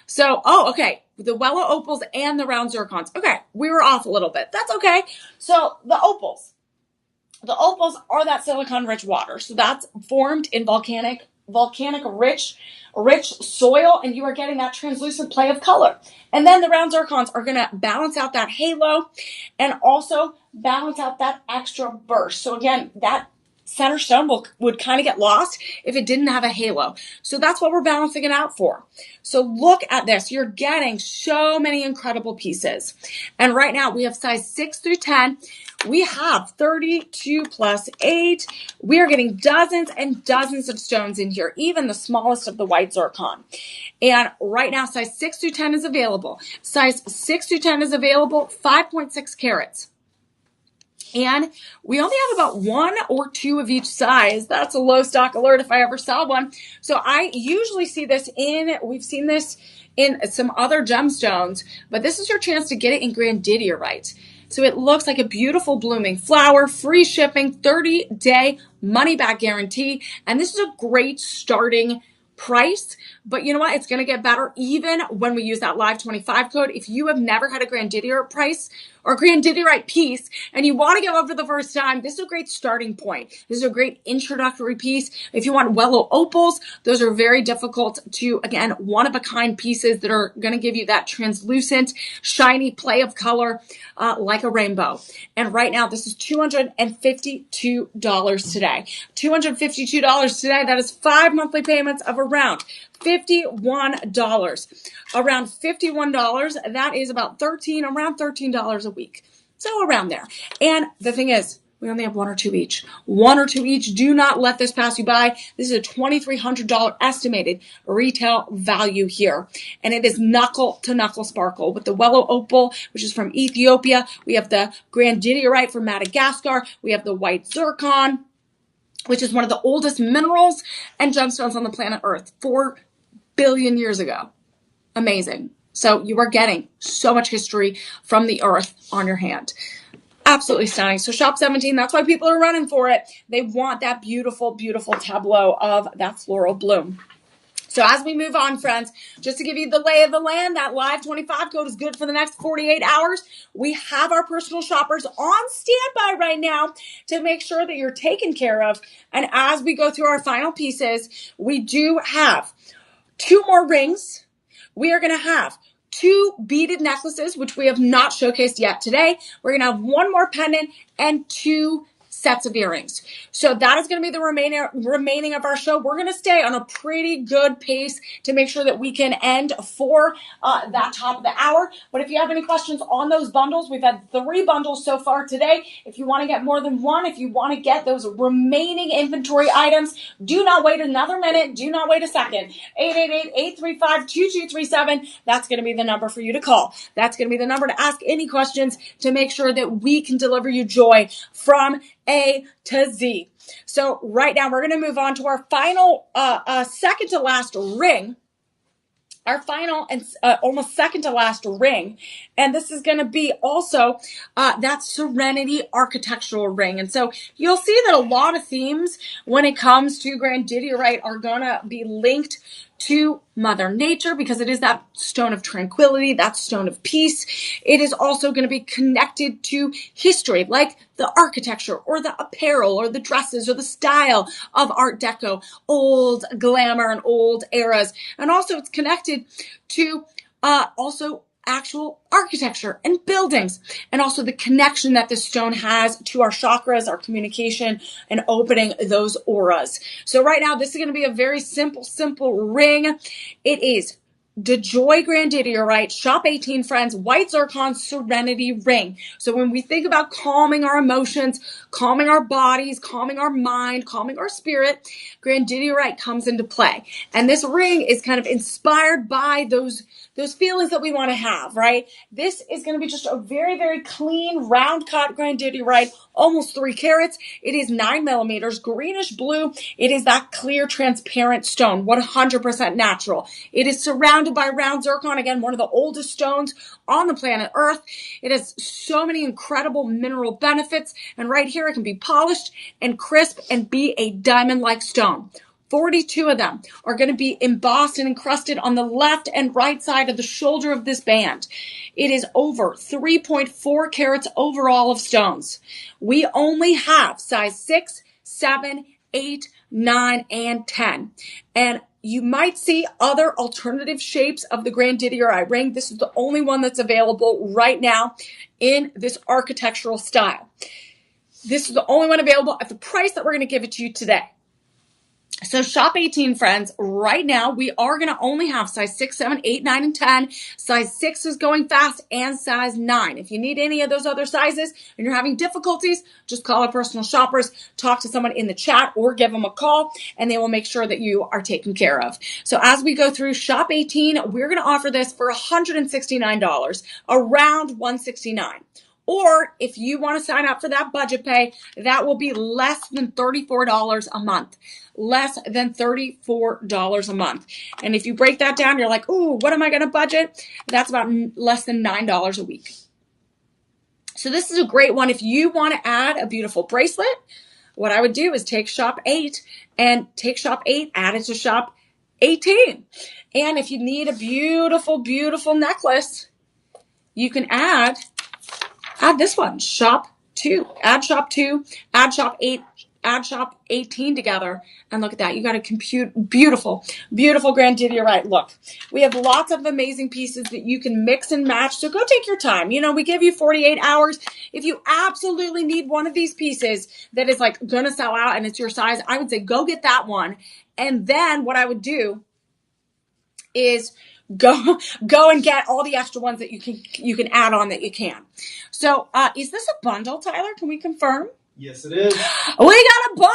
So, okay, the Wellow opals and the round zircons. Okay, we were off a little bit. That's okay. So the opals are that silicon-rich water. So that's formed in volcanic rich soil, and you are getting that translucent play of color. And then the round zircons are going to balance out that halo and also balance out that extra burst. So again, that center stone would kind of get lost if it didn't have a halo. So that's what we're balancing it out for. So look at this. You're getting so many incredible pieces. And right now we have size 6 through 10. We have 32 plus 8. We are getting dozens and dozens of stones in here, even the smallest of the white zircon. And right now size 6 through 10 is available. Size 6 through 10 is available, 5.6 carats. And we only have about 1 or 2 of each size. That's a low stock alert if I ever saw one. So I usually see this we've seen this in some other gemstones, but this is your chance to get it in Grandidierite. So it looks like a beautiful blooming flower, free shipping, 30-day money back guarantee. And this is a great starting price, but you know what? It's going to get better even when we use that live 25 code. If you have never had a Grandidierite price or Grandidierite piece and you want to get one for the first time, this is a great starting point. This is a great introductory piece. If you want Wellow opals, those are very difficult to, again, one of a kind pieces that are going to give you that translucent, shiny play of color like a rainbow. And right now, this is $252 today. $252 today. That is 5 monthly payments of around $51. Around $51, that is about around $13 a week. So around there. And the thing is, we only have 1 or 2 each. 1 or 2 each. Do not let this pass you by. This is a $2,300 estimated retail value here. And it is knuckle to knuckle sparkle with the Wellow opal, which is from Ethiopia. We have the Grandidierite from Madagascar. We have the white zircon, which is one of the oldest minerals and gemstones on the planet Earth, 4 billion years ago. Amazing. So you are getting so much history from the earth on your hand. Absolutely stunning. So shop 17, that's why people are running for it. They want that beautiful, beautiful tableau of that floral bloom. So as we move on, friends, just to give you the lay of the land, that live 25 code is good for the next 48 hours. We have our personal shoppers on standby right now to make sure that you're taken care of. And as we go through our final pieces, we do have 2 more rings. We are going to have 2 beaded necklaces, which we have not showcased yet today. We're going to have 1 more pendant and 2 sets of earrings. So that is going to be the remaining of our show. We're going to stay on a pretty good pace to make sure that we can end for that top of the hour. But if you have any questions on those bundles, we've had 3 bundles so far today. If you want to get more than 1, if you want to get those remaining inventory items, do not wait another minute. Do not wait a second. 888-835-2237. That's going to be the number for you to call. That's going to be the number to ask any questions to make sure that we can deliver you joy from A to Z. So right now we're going to move on to our final second to last ring. Our final and almost second to last ring. And this is going to be also that Serenity architectural ring. And so you'll see that a lot of themes when it comes to Grandidierite are going to be linked to Mother Nature because it is that stone of tranquility, that stone of peace. It is also going to be connected to history, like the architecture or the apparel or the dresses or the style of Art Deco, old glamour and old eras. And also it's connected to also actual architecture and buildings, and also the connection that the stone has to our chakras, our communication, and opening those auras. So right now, this is going to be a very simple ring. It is DeJoy Grandidierite, Shop 18 Friends, White Zircon Serenity Ring. So when we think about calming our emotions, calming our bodies, calming our mind, calming our spirit, Grandidierite comes into play. And this ring is kind of inspired by those feelings that we want to have, right? This is going to be just a very, very clean, round cut Grandidierite, almost 3 carats. It is 9 millimeters, greenish blue. It is that clear, transparent stone, 100% natural. It is surrounded by round zircon, again, one of the oldest stones on the planet Earth. It has so many incredible mineral benefits, and right here it can be polished and crisp and be a diamond-like stone. 42 of them are going to be embossed and encrusted on the left and right side of the shoulder of this band. It is over 3.4 carats overall of stones. We only have size 6, 7, 8, 9, and 10. And you might see other alternative shapes of the Grandidierite ring. This is the only one that's available right now in this architectural style. This is the only one available at the price that we're going to give it to you today. So Shop 18 Friends, right now we are going to only have size 6, 7, 8, 9, and 10. Size 6 is going fast, and size 9. If you need any of those other sizes and you're having difficulties, just call our personal shoppers, talk to someone in the chat, or give them a call, and they will make sure that you are taken care of. So as we go through Shop 18, we're going to offer this for $169, around $169. Or if you want to sign up for that budget pay, that will be less than $34 a month. Less than $34 a month. And if you break that down, you're like, ooh, what am I going to budget? That's about less than $9 a week. So this is a great one. If you want to add a beautiful bracelet, what I would do is take Shop 8 and take Shop 8, add it to Shop 18. And if you need a beautiful, beautiful necklace, you can add this one, Shop 2. Add Shop 2, add Shop 8, add Shop 18 together. And look at that. You got a beautiful, beautiful Grandidierite look. We have lots of amazing pieces that you can mix and match. So go take your time. You know, we give you 48 hours. If you absolutely need one of these pieces that is like going to sell out and it's your size, I would say go get that one. And then what I would do is go and get all the extra ones that you can add on that you can. So is this a bundle, Tyler? Can we confirm? Yes, it is. We got a bundle!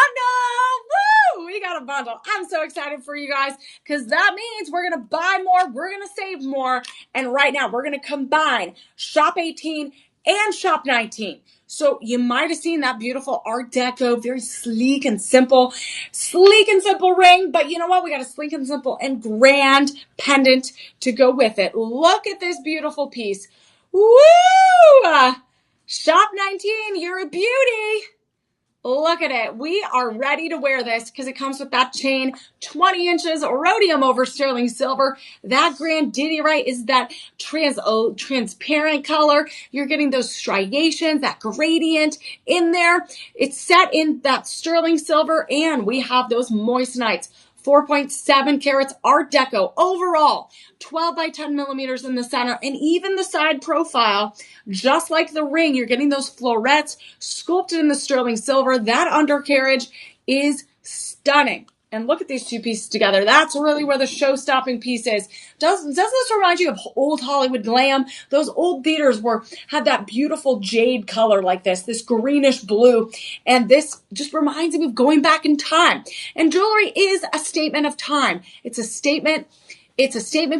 Woo! We got a bundle. I'm so excited for you guys because that means we're going to buy more, we're going to save more, and right now we're going to combine Shop 18 and Shop 19. So you might have seen that beautiful Art Deco, very sleek and simple ring. But you know what? We got a sleek and simple and grand pendant to go with it. Look at this beautiful piece. Woo! Shop 19, you're a beauty. Look at it. We are ready to wear this because it comes with that chain, 20 inches, rhodium over sterling silver. That Grandidierite is that transparent color. You're getting those striations, that gradient in there. It's set in that sterling silver, and we have those moissanites. 4.7 carats Art Deco overall, 12 by 10 millimeters in the center, and even the side profile, just like the ring, you're getting those florets sculpted in the sterling silver. That undercarriage is stunning. And look at these two pieces together. That's really where the show-stopping piece is. Doesn't this remind you of old Hollywood glam? Those old theaters had that beautiful jade color like this greenish blue. And this just reminds me of going back in time. And jewelry is a statement of time. It's a statement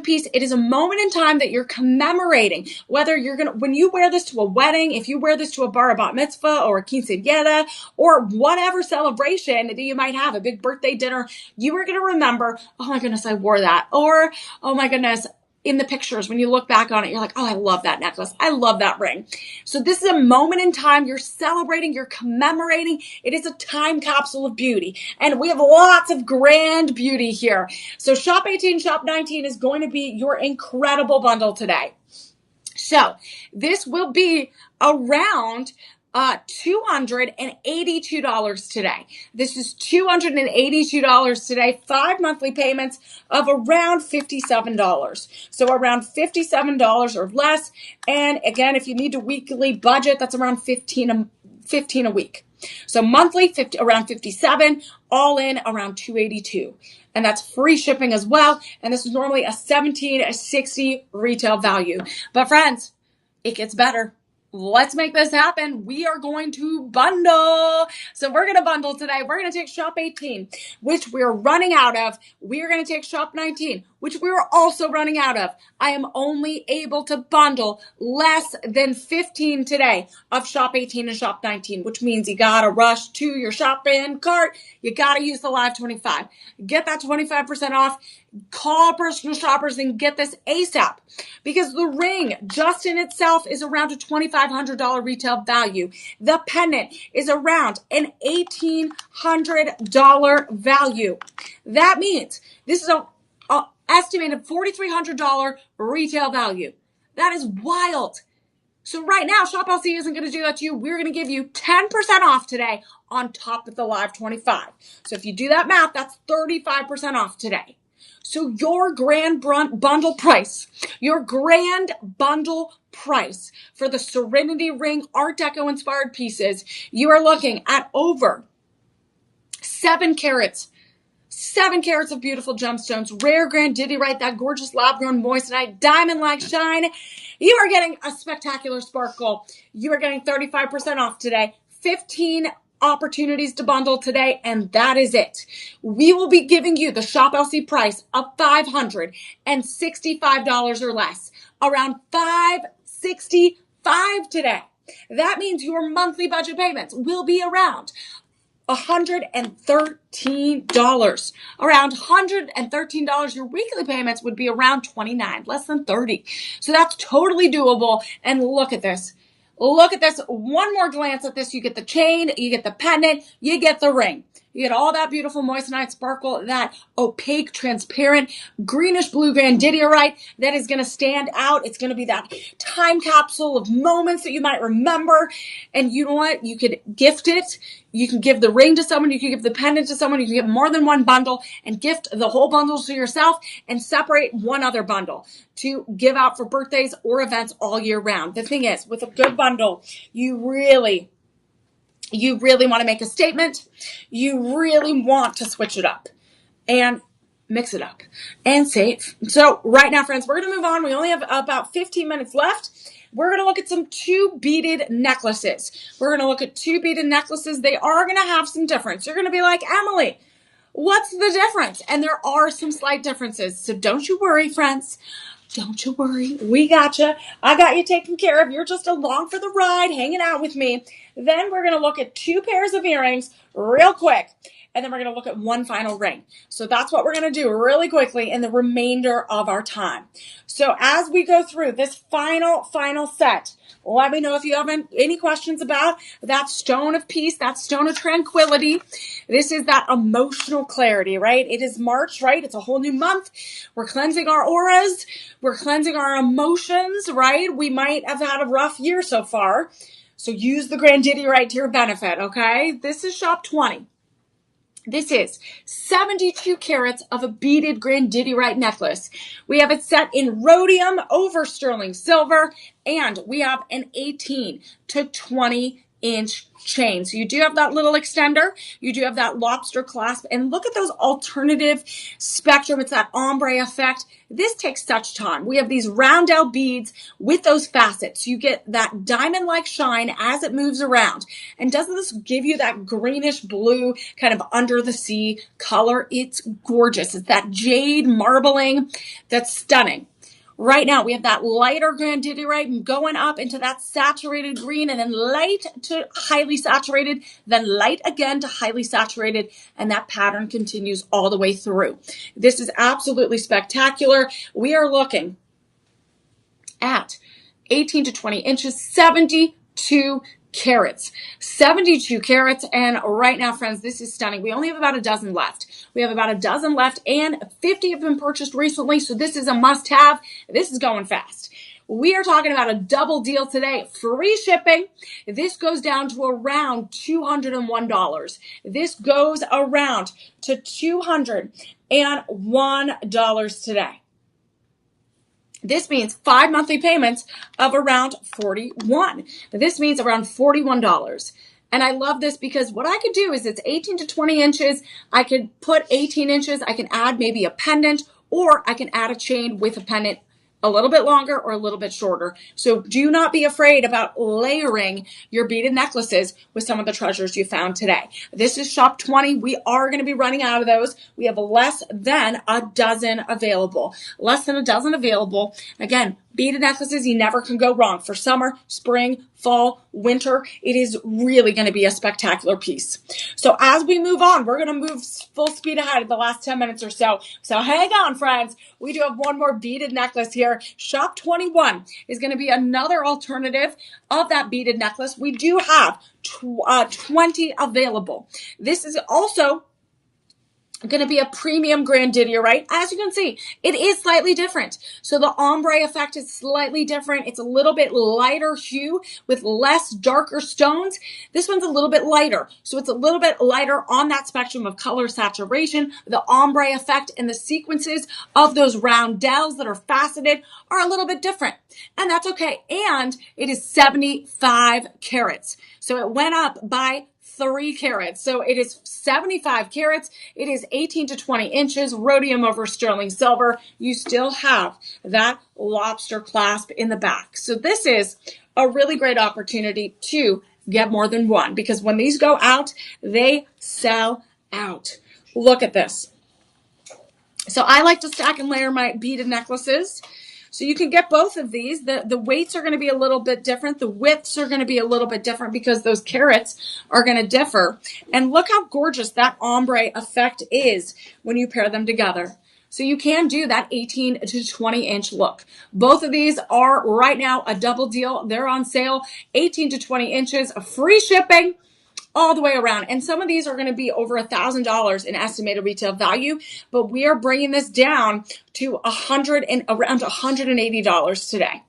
piece. It is a moment in time that you're commemorating. Whether when you wear this to a wedding, if you wear this to a bar bat mitzvah or a quinceañera or whatever celebration that you might have, a big birthday dinner, you are going to remember, oh my goodness, I wore that. Or, oh my goodness, in the pictures, when you look back on it, you're like, oh, I love that necklace. I love that ring. So this is a moment in time. You're celebrating, you're commemorating. It is a time capsule of beauty. And we have lots of grand beauty here. So Shop 18, Shop 19 is going to be your incredible bundle today. So this will be around $282 today. This is $282 today. 5 monthly payments of around $57. So around $57 or less. And again, if you need a weekly budget, that's around $15 a week. So monthly, around 57, all in around 282. And that's free shipping as well. And this is normally a $17.60 retail value. But friends, it gets better. Let's make this happen. We are going to bundle. So we're going to bundle today. We're going to take shop 18, which we're running out of. We're going to take shop 19, which we're also running out of. I am only able to bundle less than 15 today of shop 18 and shop 19, which means you got to rush to your shopping cart. You got to use the live 25. Get that 25% off. Call personal shoppers and get this ASAP, because the ring just in itself is around a $2,500 retail value. The pendant is around an $1,800 value. That means this is a estimated $4,300 retail value. That is wild. So right now, Shop LC isn't going to do that to you. We're going to give you 10% off today on top of the live 25. So if you do that math, that's 35% off today. So your grand bundle price for the Serenity Ring Art Deco inspired pieces, you are looking at over 7 carats. 7 carats of beautiful gemstones, rare Grandidierite, that gorgeous lab-grown moissanite, diamond-like shine. You are getting a spectacular sparkle. You are getting 35% off today. 15 opportunities to bundle today, and that is it. We will be giving you the Shop LC price of $565 or less, around $565 today. That means your monthly budget payments will be around $113. Around $113. Your weekly payments would be around $29, less than $30. So that's totally doable. And look at this. Look at this. One more glance at this. You get the chain, you get the pendant, you get the ring. You get all that beautiful moissanite sparkle, that opaque, transparent, greenish blue Grandidierite that is going to stand out. It's going to be that time capsule of moments that you might remember. And you know what? You could gift it. You can give the ring to someone. You can give the pendant to someone. You can give more than one bundle and gift the whole bundle to yourself and separate one other bundle to give out for birthdays or events all year round. The thing is, with a good bundle, you really want to make a statement. You really want to switch it up and mix it up and save. So right now, friends, we're going to move on. We only have about 15 minutes left. We're going to look at some 2 beaded necklaces. We're going to look at 2 beaded necklaces. They are going to have some difference. You're going to be like, Emily, what's the difference? And there are some slight differences. So don't you worry, friends. Don't you worry. We got you. I got you taken care of. You're just along for the ride, hanging out with me. Then we're going to look at 2 pairs of earrings real quick. And then we're going to look at one final ring. So that's what we're going to do really quickly in the remainder of our time. So as we go through this final set, let me know if you have any questions about that stone of peace, that stone of tranquility. This is that emotional clarity, right? It is March, right? It's a whole new month. We're cleansing our auras. We're cleansing our emotions, right? We might have had a rough year so far. So use the Grandidierite to your benefit, okay? This is shop 20. This is 72 carats of a beaded Grandidierite necklace. We have it set in rhodium over sterling silver, and we have an 18 to 20 inch chain. So you do have that little extender. You do have that lobster clasp. And look at those alternative spectrum. It's that ombre effect. This takes such time. We have these roundel beads with those facets. You get that diamond-like shine as it moves around. And doesn't this give you that greenish blue kind of under the sea color? It's gorgeous. It's that jade marbling that's stunning. Right now, we have that lighter Grandidierite going up into that saturated green, and then light to highly saturated, then light again to highly saturated, and that pattern continues all the way through. This is absolutely spectacular. We are looking at 18 to 20 inches, 72 carats. 72 carats, and right now, friends, this is stunning. We only have about a dozen left. We have about a dozen left, and 50 have been purchased recently, so this is a must-have. This is going fast. We are talking about a double deal today. Free shipping. This goes down to around $201. This goes around to $201 today. This means 5 monthly payments of around $41. This means around $41. And I love this because what I could do is it's 18 to 20 inches. I could put 18 inches. I can add maybe a pendant, or I can add a chain with a pendant a little bit longer or a little bit shorter. So do not be afraid about layering your beaded necklaces with some of the treasures you found today. This is shop 20. We are going to be running out of those. We have less than a dozen available. Less than a dozen available. Again, beaded necklaces, you never can go wrong. For summer, spring, fall, winter, it is really going to be a spectacular piece. So as we move on, we're going to move full speed ahead in the last 10 minutes or so. So hang on, friends. We do have one more beaded necklace here. Shop 21 is going to be another alternative of that beaded necklace. We do have 20 available. This is also going to be a premium Grandidierite. As you can see, it is slightly different. So the ombre effect is slightly different. It's a little bit lighter hue with less darker stones. This one's a little bit lighter. So it's a little bit lighter on that spectrum of color saturation. The ombre effect and the sequences of those roundels that are faceted are a little bit different. And that's okay. And it is 75 carats. So it went up by 3 carats. So it is 75 carats. It is 18 to 20 inches, rhodium over sterling silver. You still have that lobster clasp in the back. So this is a really great opportunity to get more than one, because when these go out, they sell out. Look at this. So I like to stack and layer my beaded necklaces. So you can get both of these. The weights are going to be a little bit different. The widths are going to be a little bit different because those carats are going to differ. And look how gorgeous that ombre effect is when you pair them together. So you can do that 18 to 20 inch look. Both of these are right now a double deal. They're on sale, 18 to 20 inches, free shipping all the way around. And some of these are going to be over $1,000 in estimated retail value, but we are bringing this down to around $180 today.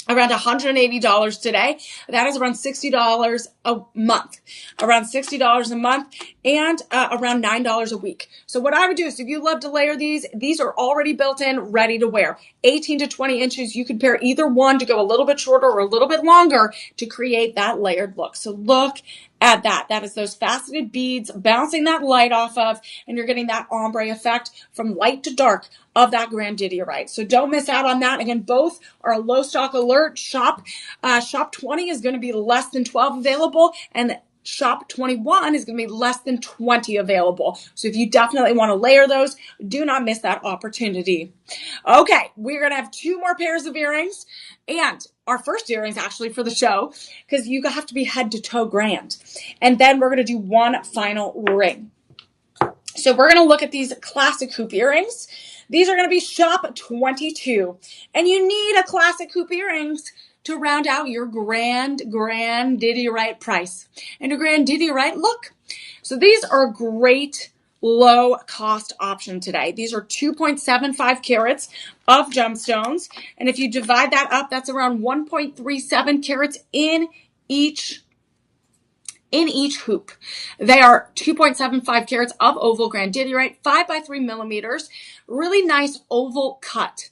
Around $180 today. That is around $60 a month. Around $60 a month and around $9 a week. So what I would do is, if you love to layer these are already built in, ready to wear. 18 to 20 inches. You could pair either one to go a little bit shorter or a little bit longer to create that layered look. So look at that. That is those faceted beads bouncing that light off of, and you're getting that ombre effect from light to dark of that Grandidierite. So don't miss out on that. Again, both are a low stock alert. Shop 20 is going to be less than 12 available, and Shop 21 is going to be less than 20 available. So if you definitely want to layer those, do not miss that opportunity. Okay, we're going to have 2 more pairs of earrings, and our first earrings actually for the show, because you have to be head to toe grand. And then we're going to do one final ring. So we're going to look at these classic hoop earrings. These are going to be shop 22. And you need a classic hoop earrings to round out your Grandidierite price and a Grandidierite look. So these are a great low cost option today. These are 2.75 carats of gemstones. And if you divide that up, that's around 1.37 carats in each hoop. They are 2.75 carats of oval Grandidierite, 5 by 3 millimeters, really nice oval cut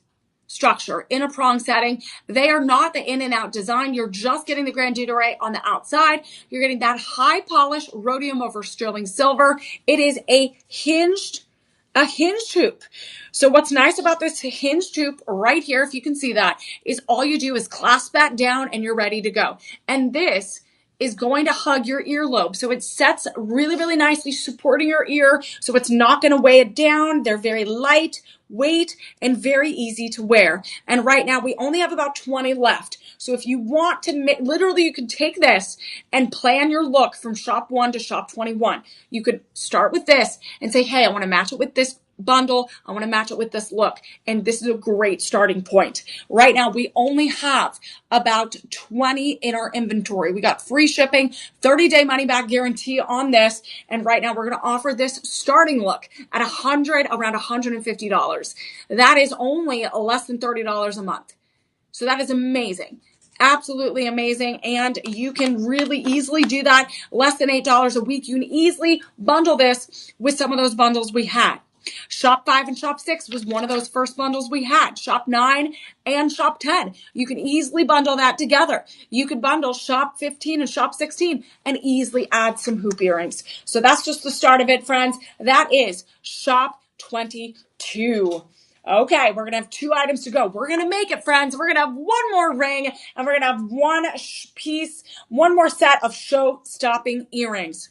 structure in a prong setting. They are not the in and out design. You're just getting the Grandidierite on the outside. You're getting that high polish rhodium over sterling silver. It is a hinged hoop. So what's nice about this hinged hoop right here, if you can see that, is all you do is clasp that down and you're ready to go. And this is going to hug your earlobe. So it sets really, really nicely, supporting your ear. So it's not going to weigh it down. They're very light weight and very easy to wear. And right now we only have about 20 left. So if you want to, literally you could take this and plan your look from shop 1 to shop 21. You could start with this and say, hey, I want to match it with this bundle. I want to match it with this look. And this is a great starting point. Right now, we only have about 20 in our inventory. We got free shipping, 30-day money back guarantee on this. And right now we're going to offer this starting look at around $150. That is only less than $30 a month. So that is amazing. Absolutely amazing. And you can really easily do that. Less than $8 a week. You can easily bundle this with some of those bundles we had. Shop 5 and Shop 6 was one of those first bundles we had. Shop 9 and Shop 10. You can easily bundle that together. You could bundle Shop 15 and Shop 16 and easily add some hoop earrings. So that's just the start of it, friends. That is Shop 22. Okay, we're going to have 2 items to go. We're going to make it, friends. We're going to have one more ring, and we're going to have one more set of show-stopping earrings.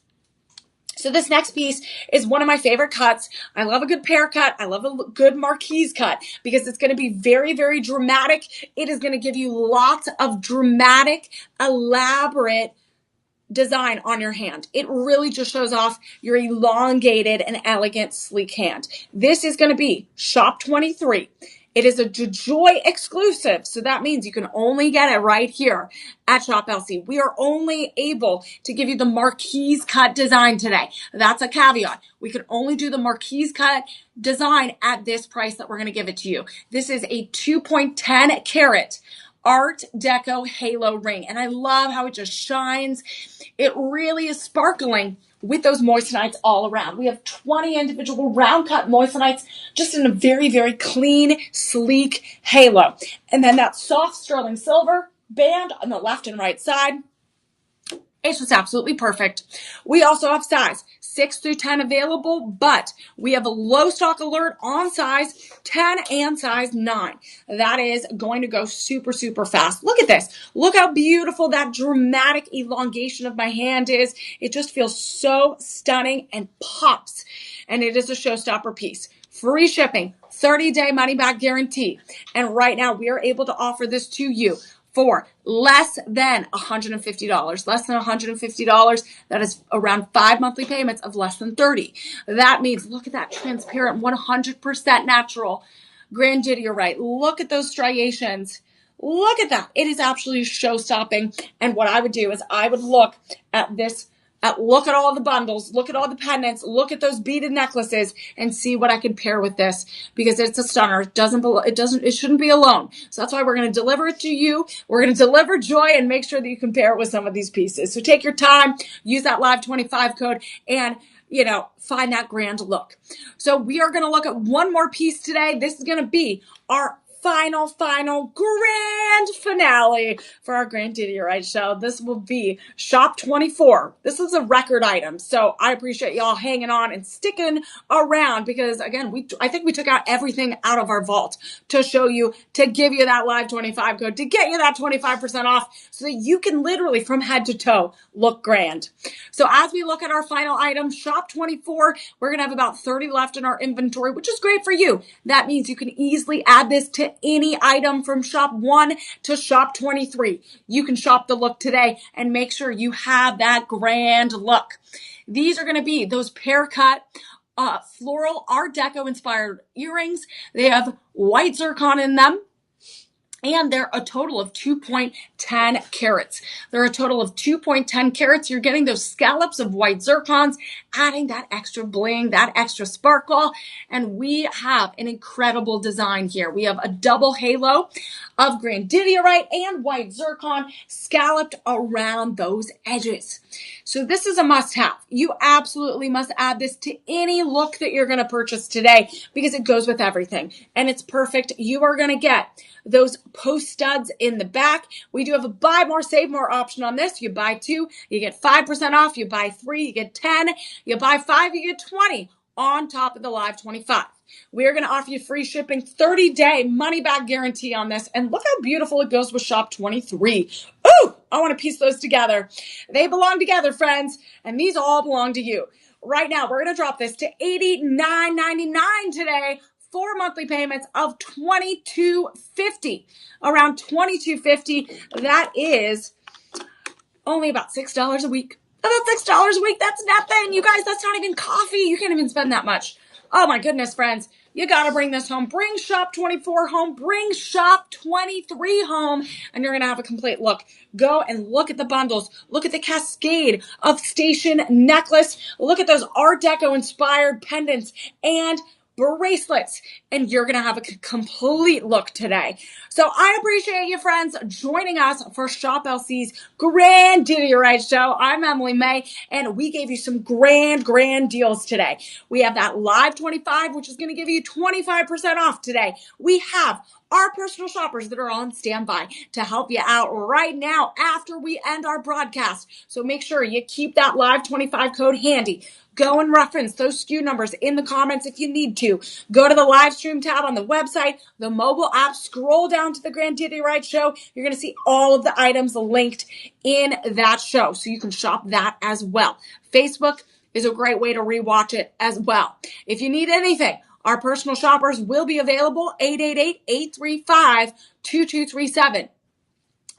So this next piece is one of my favorite cuts. I love a good pear cut. I love a good marquise cut because it's going to be very, very dramatic. It is going to give you lots of dramatic, elaborate design on your hand. It really just shows off your elongated and elegant, sleek hand. This is going to be Shop 23. It is a Joy exclusive, so that means you can only get it right here at Shop LC. We are only able to give you the marquise cut design today. That's a caveat. We can only do the marquise cut design at this price that we're going to give it to you. This is a 2.10 carat Art Deco halo ring, and I love how it just shines. It really is sparkling with those moissanites all around. We have 20 individual round cut moissanites just in a very, very clean, sleek halo. And then that soft sterling silver band on the left and right side. It's just absolutely perfect. We also have size 6 through 10 available, but we have a low stock alert on size 10 and size 9. That is going to go super, super fast. Look at this. Look how beautiful that dramatic elongation of my hand is. It just feels so stunning and pops. And it is a showstopper piece. Free shipping, 30-day money-back guarantee. And right now we are able to offer this to you for less than $150. Less than $150. That is around 5 monthly payments of less than 30. That means, look at that transparent, 100% natural Grandidierite. Look at those striations. Look at that. It is absolutely show-stopping. And what I would do is I would look at this. Look at all the bundles, look at all the pendants, look at those beaded necklaces, and see what I could pair with this because it's a stunner. It shouldn't be alone. So that's why we're going to deliver it to you. We're going to deliver joy and make sure that you can pair it with some of these pieces. So take your time, use that Live 25 code, and find that grand look. So we are going to look at one more piece today. This is going to be our final grand finale for our Grandidierite show. This will be Shop 24. This is a record item, so I appreciate y'all hanging on and sticking around because, again, I think we took out everything out of our vault to show you, to give you that Live 25 code, to get you that 25% off so that you can literally, from head to toe, look grand. So as we look at our final item, Shop 24, we're going to have about 30 left in our inventory, which is great for you. That means you can easily add this to any item from Shop 1 to Shop 23. You can shop the look today and make sure you have that grand look. These are going to be those pear cut floral Art Deco inspired earrings. They have white zircon in them. And they're a total of 2.10 carats. They're a total of 2.10 carats. You're getting those scallops of white zircons, adding that extra bling, that extra sparkle. And we have an incredible design here. We have a double halo of Grandidierite and white zircon scalloped around those edges. So this is a must-have. You absolutely must add this to any look that you're going to purchase today because it goes with everything. And it's perfect. You are going to get those post studs in the back. We do have a buy more, save more option on this. You buy 2, you get 5% off. You buy 3, you get 10. You buy 5, you get 20 on top of the Live 25. We are going to offer you free shipping, 30-day money-back guarantee on this. And look how beautiful it goes with Shop 23. Ooh, I want to piece those together. They belong together, friends. And these all belong to you. Right now, we're going to drop this to $89.99 today. 4 monthly payments of $22.50, around $22.50. That is only about $6 a week. About $6 a week. That's nothing. You guys, that's not even coffee. You can't even spend that much. Oh my goodness, friends. You got to bring this home. Bring Shop 24 home. Bring Shop 23 home. And you're going to have a complete look. Go and look at the bundles. Look at the cascade of station necklace. Look at those Art Deco inspired pendants. And bracelets, and you're going to have a complete look today. So I appreciate you, friends, joining us for Shop LC's Grandidierite show. I'm Emily Mae, and we gave you some grand deals today. We have that live 25, which is going to give you 25% off today. We have our personal shoppers that are on standby to help you out right now after we end our broadcast. So make sure you keep that live 25 code handy. Go and reference those SKU numbers in the comments if you need to. Go to the live stream tab on the website, the mobile app, scroll down to the Grandidierite show. You're going to see all of the items linked in that show, so you can shop that as well. Facebook is a great way to rewatch it as well. If you need anything, our personal shoppers will be available 888-835-2237.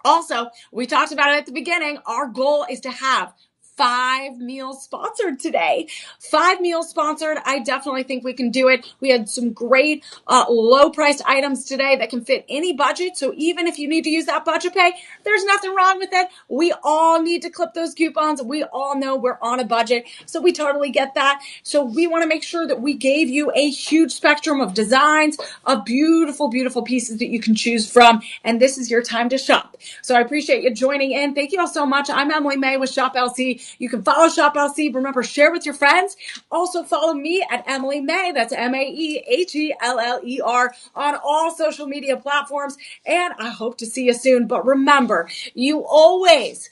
Also, we talked about it at the beginning. Our goal is to have 5 meals sponsored today. 5 meals sponsored. I definitely think we can do it. We had some great low-priced items today that can fit any budget. So even if you need to use that budget pay, there's nothing wrong with it. We all need to clip those coupons. We all know we're on a budget, so we totally get that. So we want to make sure that we gave you a huge spectrum of designs, of beautiful, beautiful pieces that you can choose from. And this is your time to shop. So I appreciate you joining in. Thank you all so much. I'm Emily Mae with Shop LC. You can follow Shop LC. Remember, share with your friends. Also follow me at Emily Mae. That's MAEHELLER on all social media platforms. And I hope to see you soon. But remember, you always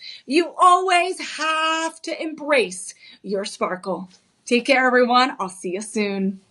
have to embrace your sparkle. Take care, everyone. I'll see you soon.